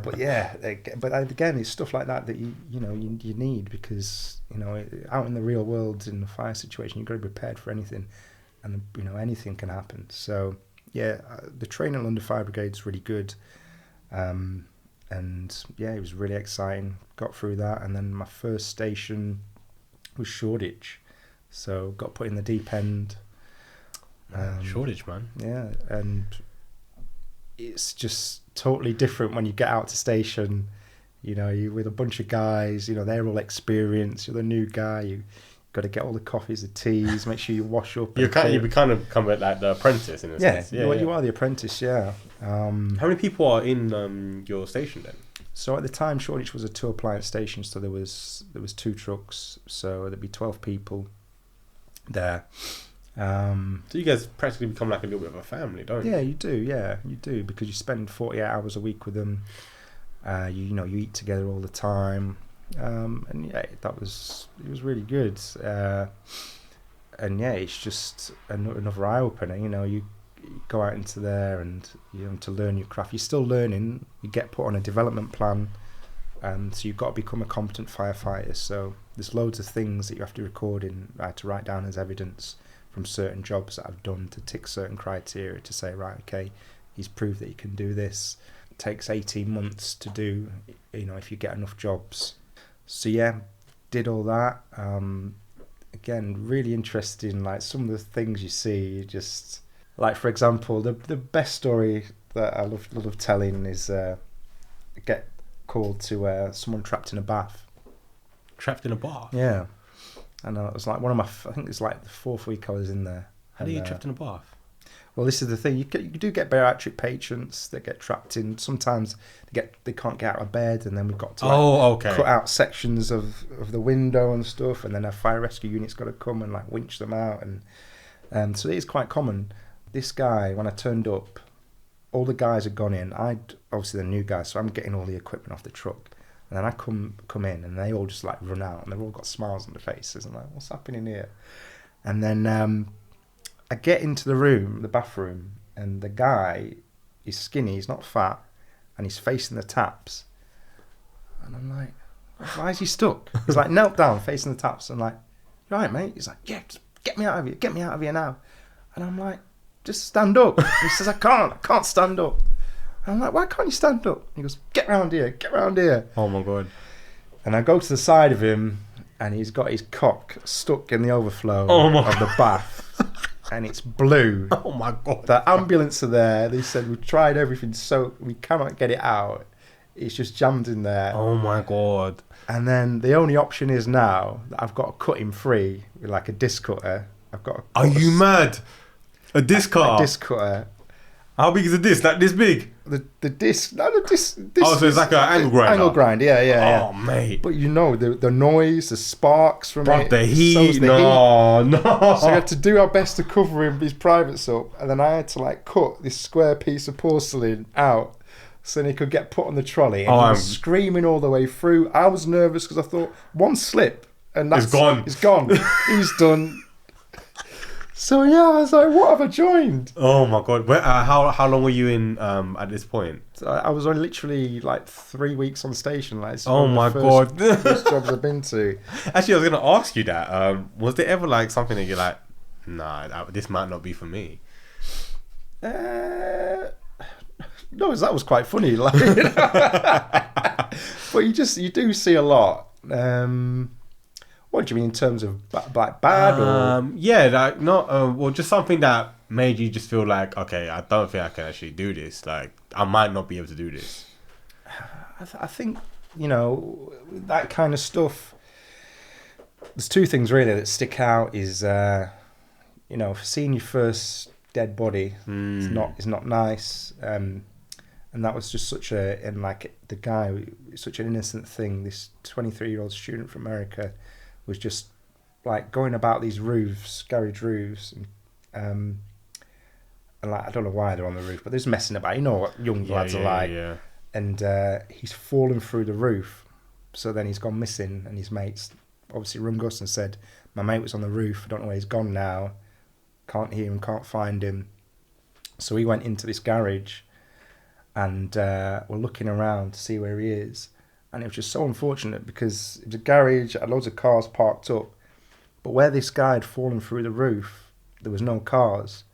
but yeah, but again, it's stuff like that you need, because out in the real world, in the fire situation, you've got to be prepared for anything, and anything can happen. So yeah, the training at London Fire Brigade's really good, and yeah, it was really exciting. Got through that, and then my first station was Shoreditch. So got put in the deep end. Shoreditch, man. Yeah, and it's just totally different when you get out to station. You know, you're with a bunch of guys, you know, they're all experienced. You're the new guy. You got to get all the coffees, the teas, make sure you wash up. You kind of become like the apprentice in a sense. Yeah, you are the apprentice, yeah. How many people are in your station then? So at the time, Shoreditch was a two appliance station, so there was 2 trucks, so there'd be 12 people there. So you guys practically become like a little bit of a family, don't you? Yeah, you do, because you spend 48 hours a week with them. You eat together all the time, and yeah, it was really good. And yeah, it's just another eye opener. You know, you go out into there and you have to learn your craft. You're still learning. You get put on a development plan, and so you've got to become a competent firefighter. So there's loads of things that you have to record in, to write down as evidence from certain jobs that I've done, to tick certain criteria to say, right, okay, he's proved that he can do this. It takes 18 months to do, you know, if you get enough jobs. So yeah, did all that. Again, really interesting, like some of the things you see, you just, like for example, the best story that I love telling is get called to someone trapped in a bath. Trapped in a bath? Yeah. And it was like one of my, I think it's like the 4th week I was in there. How do you get trapped in a bath? Well, this is the thing. You do get bariatric patients that get trapped in. Sometimes they can't get out of bed, and then we've got to cut out sections of the window and stuff, and then a fire rescue unit's got to come and like winch them out, and so it is quite common. This guy, when I turned up, all the guys had gone in. I'd obviously the new guy, so I'm getting all the equipment off the truck, and then I come in, and they all just like run out, and they've all got smiles on their faces. I'm like, what's happening here? And then I get into the bathroom, and the guy is skinny, he's not fat, and he's facing the taps. And I'm like, why is he stuck? He's like knelt down, facing the taps. I'm like, you all right, mate? He's like, yeah, just get me out of here now. And I'm like, just stand up. He says, I can't stand up. And I'm like, why can't you stand up? He goes, get round here. Oh my God. And I go to the side of him, and he's got his cock stuck in the overflow of the bath. And it's blue. Oh my God. The ambulance are there. They said, we've tried everything, so we cannot get it out. It's just jammed in there. Oh my God. And then the only option is now that I've got to cut him free with like a disc cutter. Are you mad? A disc cutter? A disc cutter. How big is a disc? Like this big? The disc. No, the disc. Oh, so it's like an angle grinder. Angle grind, yeah. Oh, mate. But you know, the noise, the sparks from it. The heat. Heat. No. So we had to do our best to cover him, his privates up, and then I had to like cut this square piece of porcelain out so then he could get put on the trolley. And he was screaming all the way through. I was nervous because I thought one slip and that's gone. It's gone. He's done. So yeah, I was like, what have I joined? Oh my God. How long were you in at this point? So I was on literally like 3 weeks on station. Like, oh my God. First jobs I've been to. Actually, I was going to ask you that. Was there ever like something that you're like, nah, this might not be for me? No, that was quite funny. Like, but you do see a lot. What do you mean in terms of like bad or? Yeah, like not well, just something that made you just feel like, okay, I don't think I can actually do this. Like, I might not be able to do this. I think, you know, that kind of stuff. There's 2 things really that stick out. Is you know, seeing your first dead body is not nice. And that was just such and like the guy, such an innocent thing. This 23-year-old student from America was just like going about these roofs, garage roofs, and like I don't know why they're on the roof, but they're just messing about. You know what young lads are like. Yeah. And he's fallen through the roof, so then he's gone missing, and his mates obviously rung us and said, my mate was on the roof, I don't know where he's gone now, can't hear him, can't find him. So we went into this garage, and we're looking around to see where he is. And it was just so unfortunate because it was a garage, had loads of cars parked up. But where this guy had fallen through the roof, there was no cars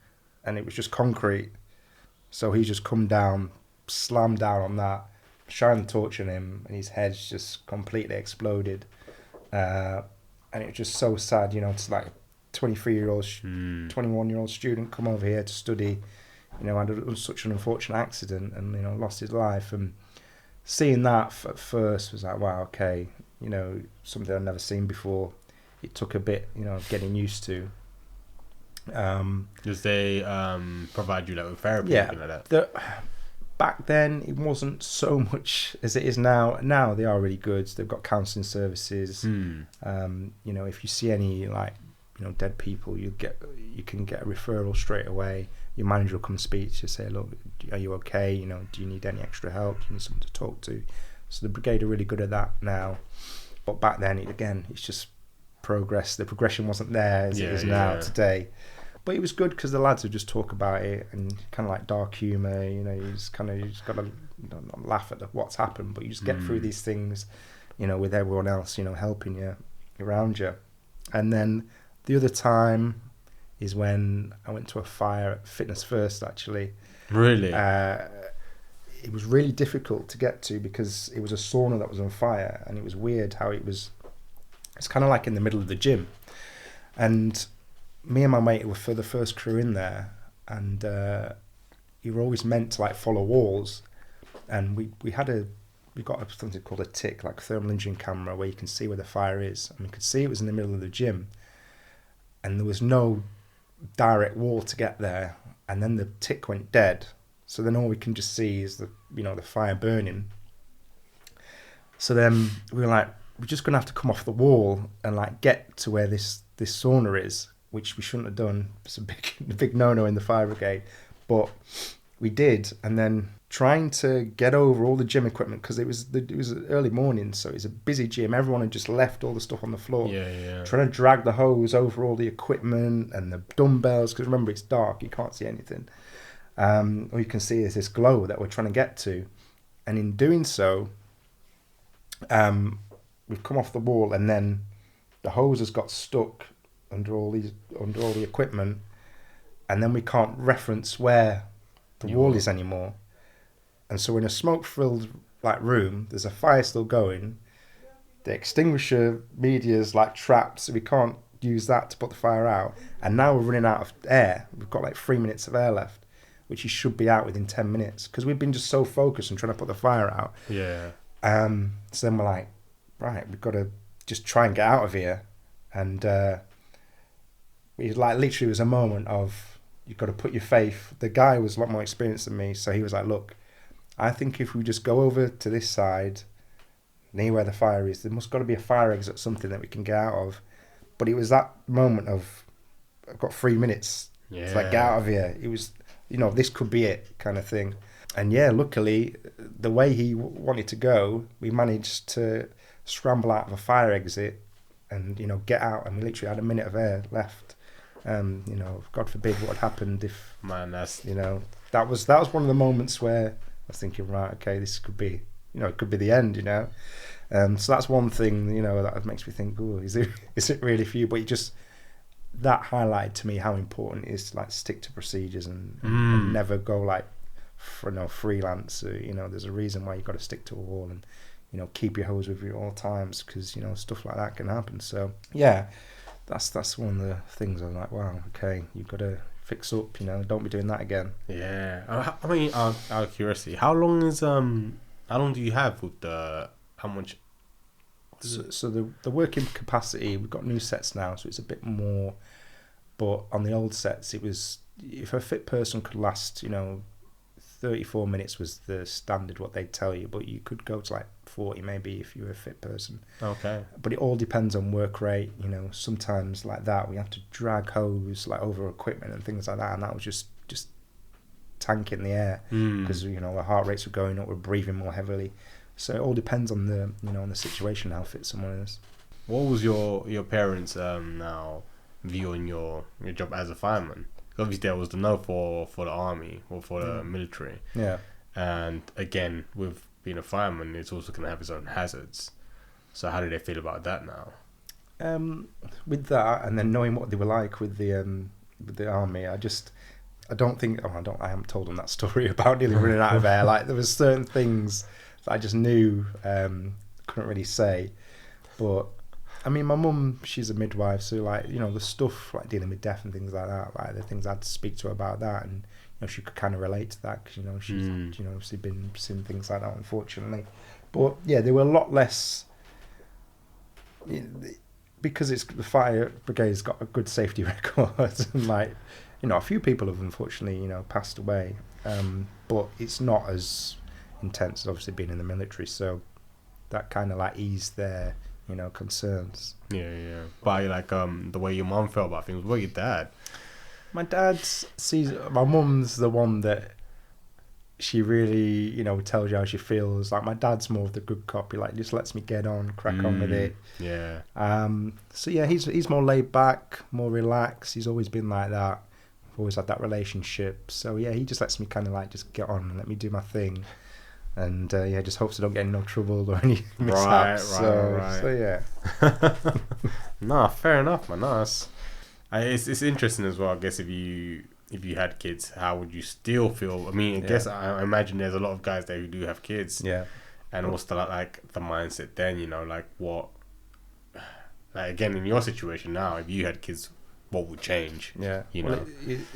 and it was just concrete. So he just come down, slammed down on that, shined the torch on him, and his head's just completely exploded. And and it was just so sad, you know, to like 23-year-old, 21-year-old student come over here to study, you know, had such an unfortunate accident and, you know, lost his life. And seeing that at first was like, wow, okay, you know, something I'd never seen before. It took a bit, you know, getting used to. Does they provide you like with therapy? Yeah, Like that? Back then it wasn't so much as it is now. Now they are really good. They've got counselling services. You know, if you see any like, you know, dead people, you can get a referral straight away. Your manager will come speak to you, say, look, are you okay? You know, do you need any extra help? Do you need someone to talk to? So the brigade are really good at that now. But back then, it's just progress. The progression wasn't there as it is now today. But it was good because the lads would just talk about it and kind of like dark humour. You know, you just got to not laugh at what's happened, but you just get through these things, you know, with everyone else, you know, helping you around you. And then the other time is when I went to a fire at Fitness First, actually. Really? It was really difficult to get to because it was a sauna that was on fire, and it was weird how it's kind of like in the middle of the gym. And me and my mate were for the first crew in there, and you were always meant to like follow walls. And we got something called a TIC, like thermal imaging camera, where you can see where the fire is. And we could see it was in the middle of the gym, and there was no direct wall to get there. And then the TIC went dead. So then all we can just see is the fire burning. So then we were like, we're just gonna have to come off the wall and like get to where this sauna is, which we shouldn't have done. It's a big no-no in the fire brigade, but we did. And then trying to get over all the gym equipment, because it was early morning, so it was a busy gym. Everyone had just left all the stuff on the floor. Yeah. Trying to drag the hose over all the equipment and the dumbbells, because remember it's dark, you can't see anything. All you can see is this glow that we're trying to get to, and in doing so, we've come off the wall, and then the hose has got stuck under all the equipment, and then we can't reference where the wall is anymore. And so we're in a smoke-filled like room. There's a fire still going. The extinguisher media's like trapped, so we can't use that to put the fire out. And now we're running out of air. We've got like 3 minutes of air left, which you should be out within 10 minutes, because we've been just so focused on trying to put the fire out. Yeah. So then we're like, right, we've got to just try and get out of here. And we like literally was a moment of, you've got to put your faith. The guy was a lot more experienced than me, so he was like, look, I think if we just go over to this side, near where the fire is, there must got to be a fire exit, something that we can get out of. But it was that moment of, I've got 3 minutes to like get out of here. It was, you know, this could be it kind of thing. And yeah, luckily, the way he wanted to go, we managed to scramble out of a fire exit and, you know, get out. And we literally had a minute of air left. You know, God forbid what had happened if, that's, you know, that was one of the moments where I was thinking, right, okay, this could be, you know, it could be the end, you know. So that's one thing, you know, that makes me think, oh, is it really for you? But that highlighted to me how important it is to like stick to procedures and never go like for freelance. You know, there's a reason why you got to stick to a wall and, you know, keep your hose with you at all times, because, you know, stuff like that can happen. So yeah, that's one of the things I'm like, wow, okay, you've got to fix up, you know, don't be doing that again. Yeah. I mean, out of curiosity, how long do you have with how much? So the working capacity, we've got new sets now, so it's a bit more. But on the old sets, it was, if a fit person could last, you know, 34 minutes was the standard, what they'd tell you. But you could go to like 40 maybe if you were a fit person. Okay. But it all depends on work rate. You know, sometimes like that, we have to drag hose like over equipment and things like that. And that was just tanking the air, because, you know, our heart rates were going up, we're breathing more heavily. So it all depends on the, you know, on the situation, how fit someone is. What was your parents now viewing your job as a fireman? Obviously, there was the no for the army or for the military. Yeah. And again, with being a fireman, it's also going to have its own hazards. So how do they feel about that now? With that, and then knowing what they were like with the army, I haven't told them that story about nearly running out of air. Like, there was certain things that I just knew, couldn't really say. But I mean, my mum, she's a midwife, so like, you know, the stuff like dealing with death and things like that, like the things I had to speak to her about that, and you know, she could kind of relate to that because you know she's you know obviously been seeing things like that, unfortunately. But yeah, they were a lot less, because it's the fire brigade's got a good safety record, and like, you know, a few people have unfortunately, you know, passed away, but it's not as intense as obviously being in the military, so that kind of like eased their, you know, concerns. Yeah. But like the way your mum felt about things, what about your dad? My dad sees, my mum's the one that she really, you know, tells you how she feels. Like my dad's more of the good cop. He like just lets me get on, crack on with it. Yeah. So yeah, he's more laid back, more relaxed. He's always been like that. I've always had that relationship. So yeah, he just lets me kind of like just get on and let me do my thing. And yeah, just hopes I don't get in no trouble or any mishaps. Right. So yeah. Nah, fair enough, man. Nice. It's interesting as well. I guess if you had kids, how would you still feel? I mean, I guess I imagine there's a lot of guys there who do have kids. Yeah. And what's the like the mindset then? You know, like what? Like again, in your situation now, if you had kids, what would change? Yeah. You well, know,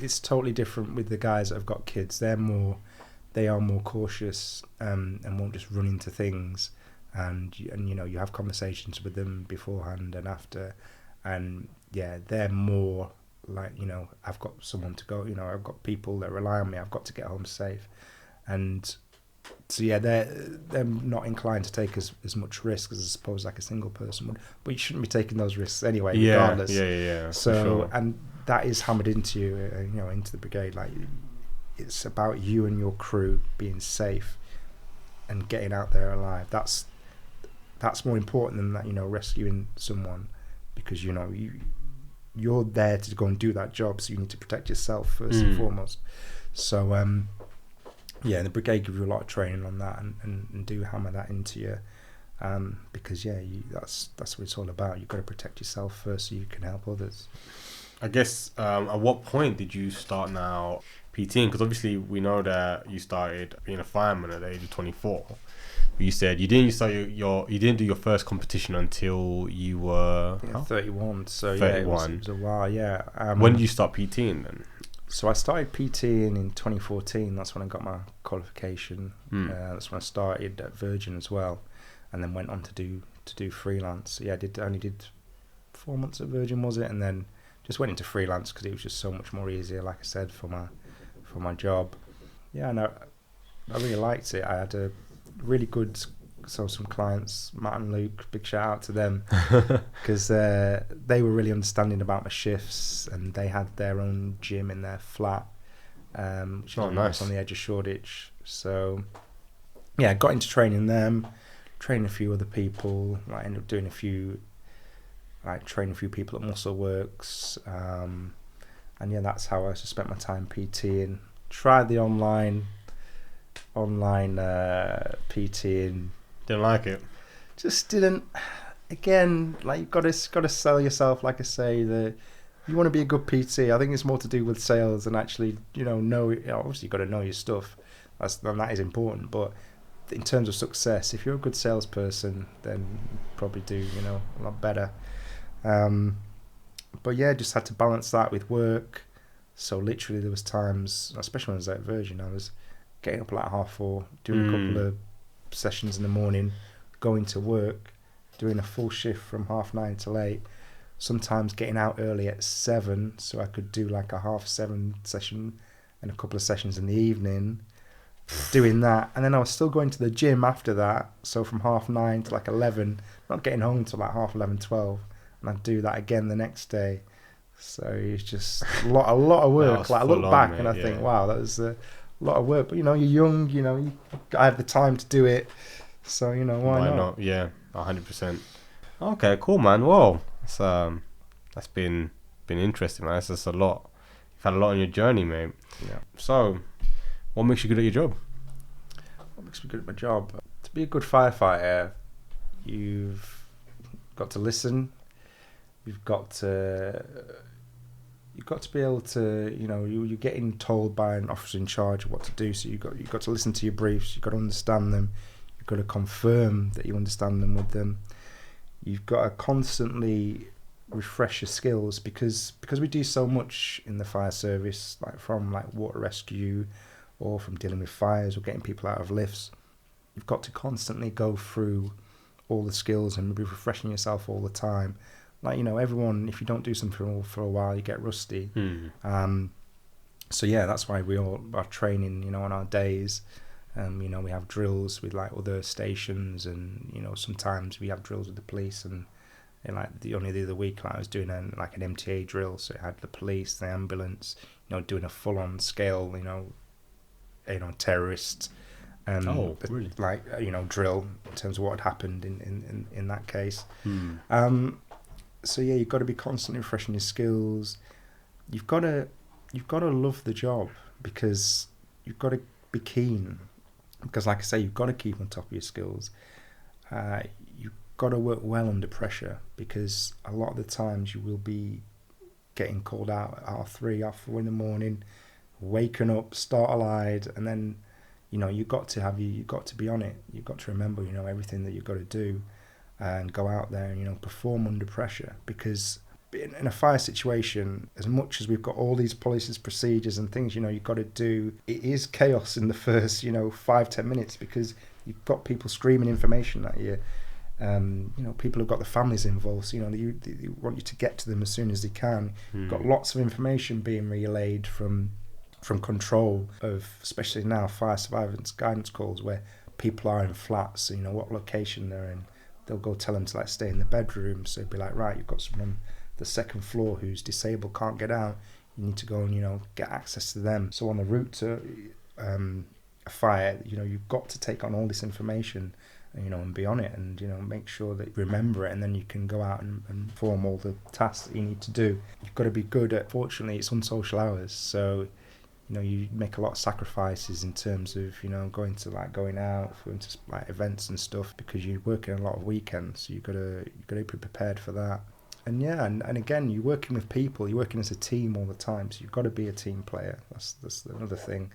it's totally different with the guys that have got kids. They are more cautious and won't just run into things, and you know, you have conversations with them beforehand and after, and yeah, they're more like, you know, I've got someone to go, you know, I've got people that rely on me, I've got to get home safe, and so yeah, they're not inclined to take as much risk as I suppose like a single person would, but you shouldn't be taking those risks anyway, regardless. Yeah. So sure. and that is hammered into you, you know, into the brigade, like. It's about you and your crew being safe and getting out there alive. That's more important than that, you know, rescuing someone, because you know you're there to go and do that job, so you need to protect yourself first and foremost. So yeah, the brigade give you a lot of training on that, and do hammer that into you, because yeah, that's what it's all about. You've got to protect yourself first so you can help others. I guess at what point did you start now PTing? Because obviously we know that you started being a fireman at the age of 24. You said you didn't start you didn't do your first competition until you were 31. So 31. Yeah, it was a while. Yeah. When did you start PTing then? So I started PTing in 2014. That's when I got my qualification. That's when I started at Virgin as well, and then went on to do freelance. So yeah, I only did 4 months at Virgin, was it, and then just went into freelance because it was just so much more easier, like I said, for my job. Yeah, and I really liked it. I had a really good, some clients, Matt and Luke, big shout out to them, because they were really understanding about my shifts, and they had their own gym in their flat, which is nice, on the edge of Shoreditch. So yeah, I got into training them, training a few other people. I ended up doing training a few people at Muscle Works, and yeah, that's how I spent my time PTing. Tried the online PTing. Didn't like it. Just didn't. Again, like you've got to sell yourself. Like I say, you want to be a good PT. I think it's more to do with sales and actually, you know, obviously you've got to know your stuff. That is important. But in terms of success, if you're a good salesperson, then you probably do, you know, a lot better. But yeah, just had to balance that with work. So literally there was times, especially when I was at Virgin, I was getting up at like 4:30, doing a couple of sessions in the morning, going to work, doing a full shift from 9:30 till 8, sometimes getting out early at 7 so I could do like a 7:30 session and a couple of sessions in the evening, doing that. And then I was still going to the gym after that, so from 9:30 to like 11, not getting home till like 11:30, 12, and I'd do that again the next day. So it's just a lot of work. Like I look back and I think, wow, that was a lot of work. But you know, you're young. You know, I had the time to do it. So you know, why not? Yeah, 100%. Okay, cool, man. Well, that's been interesting, man. That's just a lot. You've had a lot on your journey, mate. Yeah. So, what makes you good at your job? What makes me good at my job? To be a good firefighter, you've got to listen. You've got to be able to, you know, you're getting told by an officer in charge of what to do, so you've got to listen to your briefs, you've got to understand them, you've got to confirm that you understand them with them. you've got to constantly refresh your skills because we do so much in the fire service, like from like water rescue or from dealing with fires or getting people out of lifts. You've got to constantly go through all the skills and be refreshing yourself all the time. Like, everyone, if you don't do something for a while, you get rusty. So yeah, that's why we all are training, on our days. We have drills with like other stations, and sometimes we have drills with the police. And like the other week, like, I was doing an MTA drill, so it had the police, the ambulance, doing a full on scale, terrorist. Really? Drill in terms of what had happened in that case. So yeah, you've got to be constantly refreshing your skills. You've got to love the job, because you've got to be keen, because like I say, you've got to keep on top of your skills. You've got to work well under pressure, because a lot of the times you will be getting called out at 3:30 in the morning, waking up, starlight, and then you've got to be on it. You've got to remember everything that you've got to do, and go out there and perform under pressure, because in a fire situation, as much as we've got all these policies, procedures and things you've got to do, it is chaos in the first 5-10 minutes, because you've got people screaming information at you. People have got the families involved, so they want you to get to them as soon as they can. You've got lots of information being relayed from control of, especially now, fire survivors guidance calls, where people are in flats, so what location they're in. They'll go tell them to like stay in the bedroom, so it'd be like, right, you've got someone on the second floor who's disabled, can't get out, you need to go and get access to them. So on the route to a fire, you've got to take on all this information, and be on it, and make sure that you remember it, and then you can go out and perform all the tasks that you need to do. You've got to be good at, fortunately, it's unsocial hours, so you make a lot of sacrifices in terms of going out, going to like events and stuff, because you're working a lot of weekends, so you've got to be prepared for that. And yeah, and again, you're working with people, you're working as a team all the time, so you've got to be a team player. That's another thing.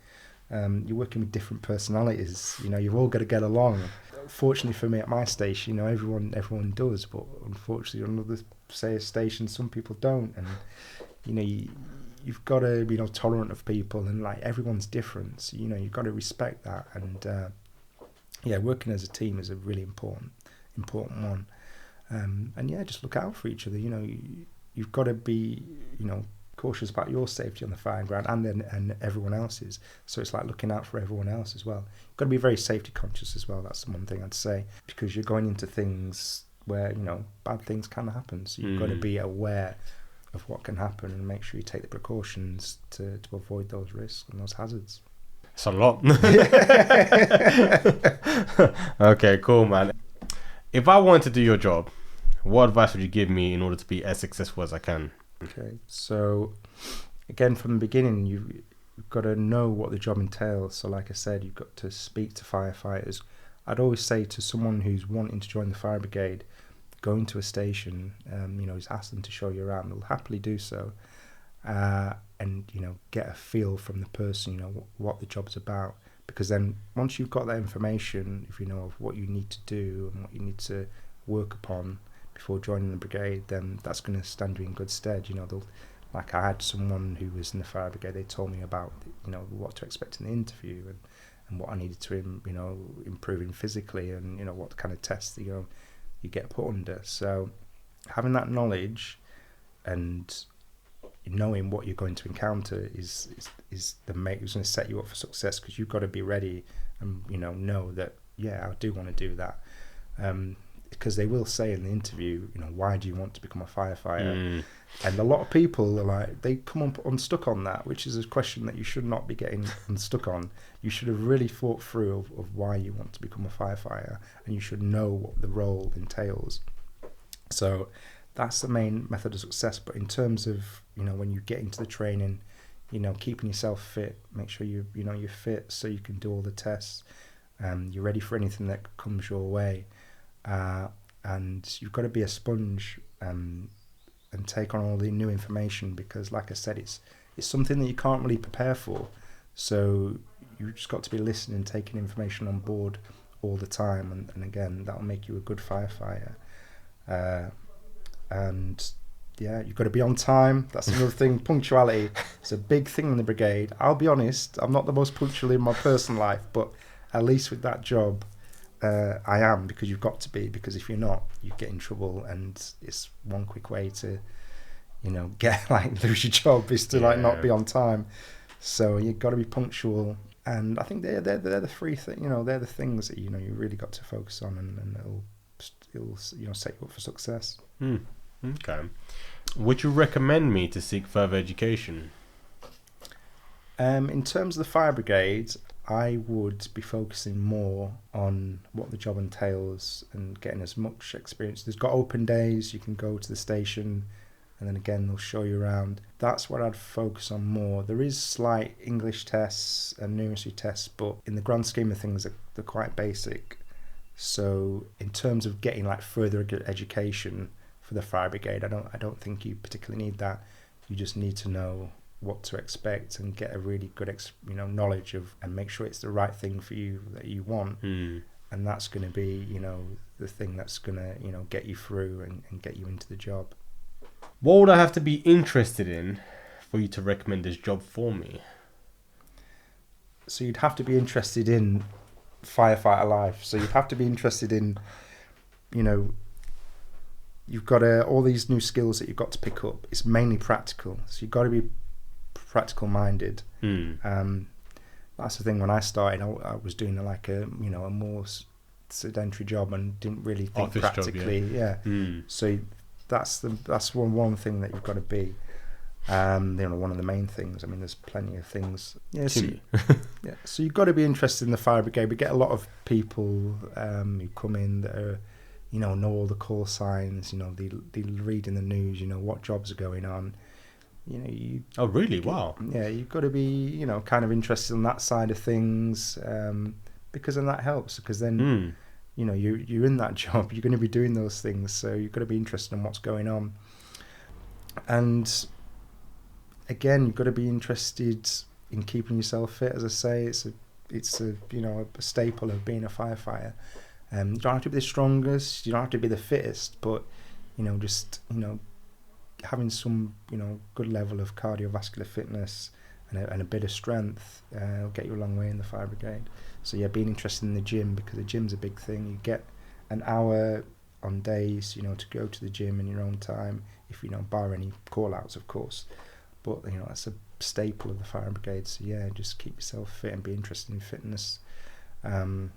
You're working with different personalities, you've all got to get along. Fortunately for me at my station, everyone does, but unfortunately on other stations some people don't, and you've got to be tolerant of people, and like everyone's different, so you've got to respect that. And working as a team is a really important one. And yeah, just look out for each other. You've got to be cautious about your safety on the firing ground, and everyone else's. So it's like looking out for everyone else as well. You've got to be very safety conscious as well. That's the one thing I'd say, because you're going into things where bad things can happen. So you've got to be aware of what can happen, and make sure you take the precautions to avoid those risks and those hazards. It's a lot. Okay, cool, man. If I wanted to do your job, what advice would you give me in order to be as successful as I can? Okay, so again, from the beginning, you've got to know what the job entails. So like I said, you've got to speak to firefighters. I'd always say to someone who's wanting to join the fire brigade, go into a station, just ask them to show you around. They'll happily do so, and get a feel from the person, what the job's about. Because then once you've got that information, if of what you need to do and what you need to work upon before joining the brigade, then that's going to stand you in good stead. Like I had someone who was in the fire brigade, they told me about what to expect in the interview, and what I needed to improve in physically, and what kind of tests you get put under. So having that knowledge and knowing what you're going to encounter is going to set you up for success, because you've got to be ready and know that I do want to do that, because they will say in the interview, why do you want to become a firefighter? And a lot of people are like, they come up unstuck on that, which is a question that you should not be getting unstuck on. You should have really thought through of why you want to become a firefighter, and you should know what the role entails. So that's the main method of success. But in terms of when you get into the training, keeping yourself fit, make sure you're fit so you can do all the tests, you're ready for anything that comes your way, and you've got to be a sponge, and take on all the new information, because like I said, it's something that you can't really prepare for. So you just got to be listening, taking information on board all the time, and again, that'll make you a good firefighter. And yeah, you've got to be on time. That's another thing. Punctuality is a big thing in the brigade. I'll be honest, I'm not the most punctual in my personal life, but at least with that job, I am, because you've got to be, because if you're not, you get in trouble, and it's one quick way to, get lose your job is to not be on time. So you've got to be punctual, and I think they're the three things. They're the things that you really got to focus on, and it'll set you up for success. Okay. Would you recommend me to seek further education? In terms of the fire brigade, I would be focusing more on what the job entails and getting as much experience. There's got open days, you can go to the station, and then again they'll show you around. That's what I'd focus on more. There is slight English tests and numeracy tests, but in the grand scheme of things, they're quite basic. So in terms of getting further education for the fire brigade, I don't think you particularly need that. You just need to know what to expect and get a really good knowledge of, and make sure it's the right thing for you that you want. And that's going to be the thing that's going to get you through and get you into the job. What would I have to be interested in for you to recommend this job for me? So you'd have to be interested in firefighter life. So you'd have to be interested in, you've got all these new skills that you've got to pick up. It's mainly practical, so you've got to be practical minded. That's the thing. When I started, I was doing a more sedentary job and didn't really think office practically. Job, yeah. So that's one thing that you've got to be. One of the main things. I mean, there's plenty of things. Yeah. So you've got to be interested in the fire brigade. We get a lot of people who come in that are, know all the call signs. They read in the news. What jobs are going on. Oh, really? Wow. Yeah, you've got to be, kind of interested in that side of things, because then that helps. Because then, you're in that job. You're going to be doing those things, so you've got to be interested in what's going on. And again, you've got to be interested in keeping yourself fit. As I say, it's a staple of being a firefighter. You don't have to be the strongest. You don't have to be the fittest, but having some good level of cardiovascular fitness and a bit of strength will get you a long way in the fire brigade. So yeah, being interested in the gym, because the gym's a big thing. You get an hour on days to go to the gym in your own time, if bar any call outs, of course. But that's a staple of the fire brigade. So yeah, just keep yourself fit and be interested in fitness. It'll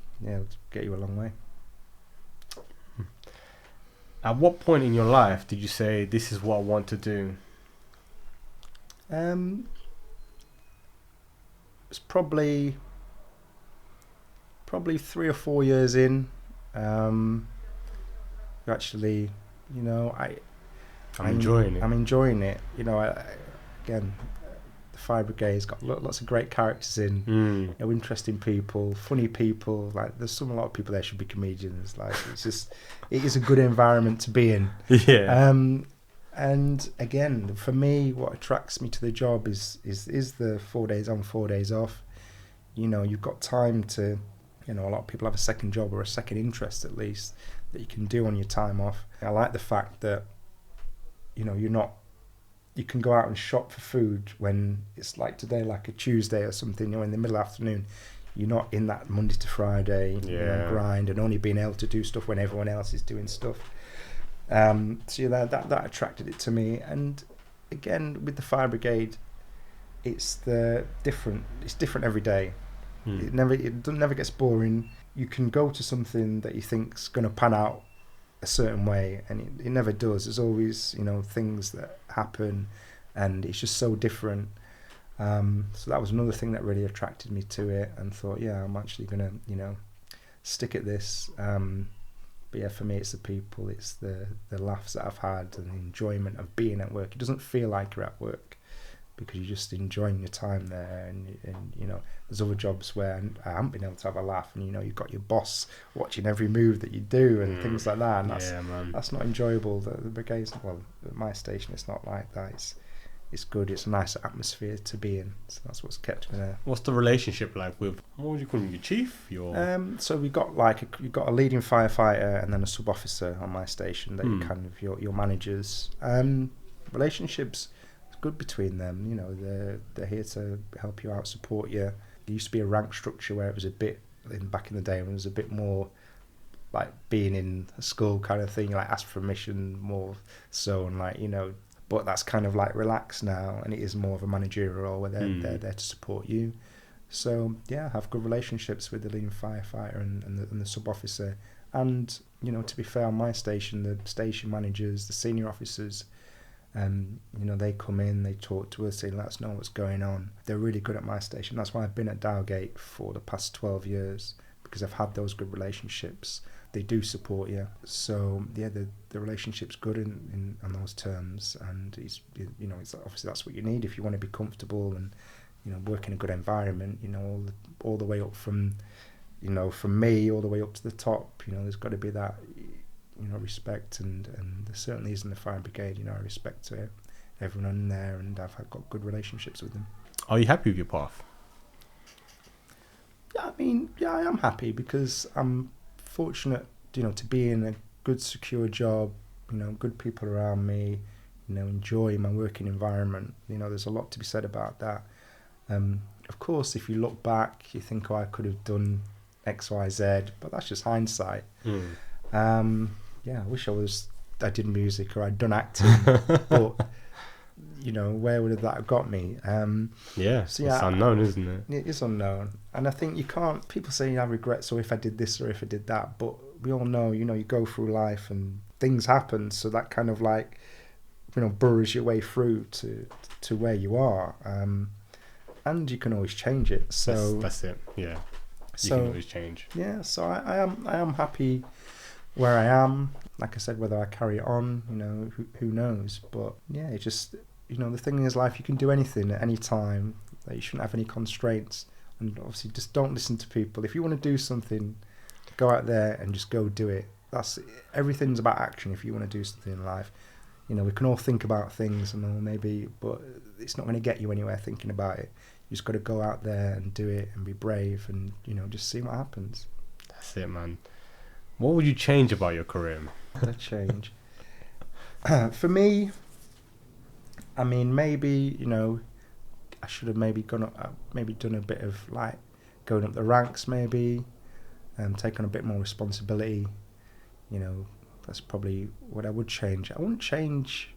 get you a long way. At what point in your life did you say, this is what I want to do? It's probably 3 or 4 years in. Actually, I'm enjoying it. I'm enjoying it. Again, the fire brigade's got lots of great characters in. Interesting people, funny people. There's a lot of people there should be comedians. It is a good environment to be in. Yeah. And again, for me, what attracts me to the job is the 4 days on, 4 days off. You've got time to. A lot of people have a second job or a second interest at least that you can do on your time off. I like the fact that you can go out and shop for food when it's like today, like a Tuesday or something, in the middle of the afternoon. You're not in that Monday to Friday grind and only being able to do stuff when everyone else is doing stuff. So that attracted it to me. And again, with the fire brigade, it's different every day. It never gets boring. You can go to something that you think's going to pan out a certain way, and it never does. There's always things that happen, and it's just so different. So that was another thing that really attracted me to it, and thought, yeah, I'm actually gonna stick at this. But yeah, for me, it's the people, it's the laughs that I've had, and the enjoyment of being at work. It doesn't feel like you're at work, because you're just enjoying your time there, and there's other jobs where I haven't been able to have a laugh, and you've got your boss watching every move that you do and things like that, and that's not enjoyable. The brigade's, well, at my station, it's not like that. it's good. It's a nice atmosphere to be in. So that's what's kept me there. What's the relationship like with, what would you call him, your chief? So we got you got a leading firefighter and then a sub officer on my station that you kind of your managers. Relationships good between them. You know, they're here to help you out, support you. There used to be a rank structure where it was a bit back in the day when it was a bit more like being in a school kind of thing, like ask for permission more so, and like, you know, but that's kind of like relaxed now, and it is more of a managerial role where they're there to support you. So yeah, I have good relationships with the leading firefighter and the sub officer, and you know, to be fair, on my station, the station managers, the senior officers, you know, they come in, they talk to us, they let us know what's going on. They're really good at my station. That's why I've been at Dowgate for the past 12 years, because I've had those good relationships. They do support you. So yeah, the relationship's good in on those terms, and it's, you know, it's obviously that's what you need if you want to be comfortable and, you know, work in a good environment. You know, all the way up from, you know, from me all the way up to the top. You know, there's got to be that, you know, respect, and there certainly is in the fire brigade. You know, I respect everyone in there, and I've got good relationships with them. Are you happy with your path? Yeah, I mean, yeah, I am happy because I'm fortunate, you know, to be in a good, secure job. You know, good people around me. You know, enjoy my working environment. You know, there's a lot to be said about that. Of course, if you look back, you think, oh, I could have done X, Y, Z, but that's just hindsight. Yeah, I wish I did music or I'd done acting, but you know, where would that have got me? Yeah, so yeah, it's unknown, isn't it? It is unknown, and I think you can't. People say I regret, so if I did this or if I did that, but we all know, you know, you go through life and things happen, so that kind of like, you know, burrows your way through to where you are, and you can always change it. So that's it. Yeah, you can always change. Yeah, so I am happy where I am. Like I said, whether I carry it on, you know, who knows? But yeah, it just, you know, the thing is, life, you can do anything at any time. Like, you shouldn't have any constraints, and obviously just don't listen to people. If you want to do something, go out there and just go do it. Everything's about action. If you want to do something in life, you know, we can all think about things and all maybe, but it's not going to get you anywhere thinking about it. You just got to go out there and do it and be brave, and, you know, just see what happens. That's it, man. What would you change about your career? Change. For me, I mean, maybe, you know, I should have maybe done a bit of like going up the ranks, maybe, taking a bit more responsibility. You know, that's probably what I would change. I wouldn't change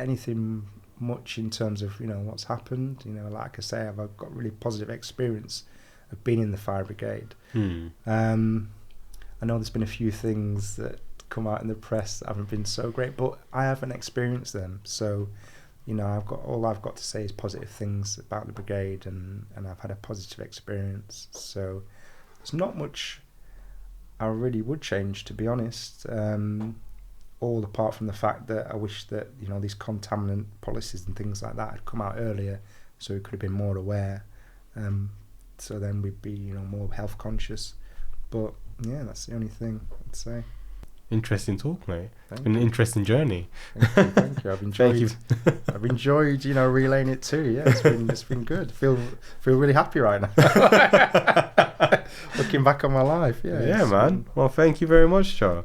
anything much in terms of, you know, what's happened. You know, like I say, I've got really positive experience of being in the fire brigade. I know there's been a few things that come out in the press that haven't been so great, but I haven't experienced them. So, you know, I've got to say is positive things about the brigade, and I've had a positive experience. So there's not much I really would change, to be honest. All apart from the fact that I wish that, you know, these contaminant policies and things like that had come out earlier, so we could have been more aware. So then we'd be, you know, more health conscious. But yeah, that's the only thing I'd say. Interesting talk, mate. It's been an interesting journey. Thank you. I've enjoyed, you know, relaying it too. Yeah, it's been good. Feel really happy right now. Looking back on my life. Yeah, man. Well, thank you very much, Char.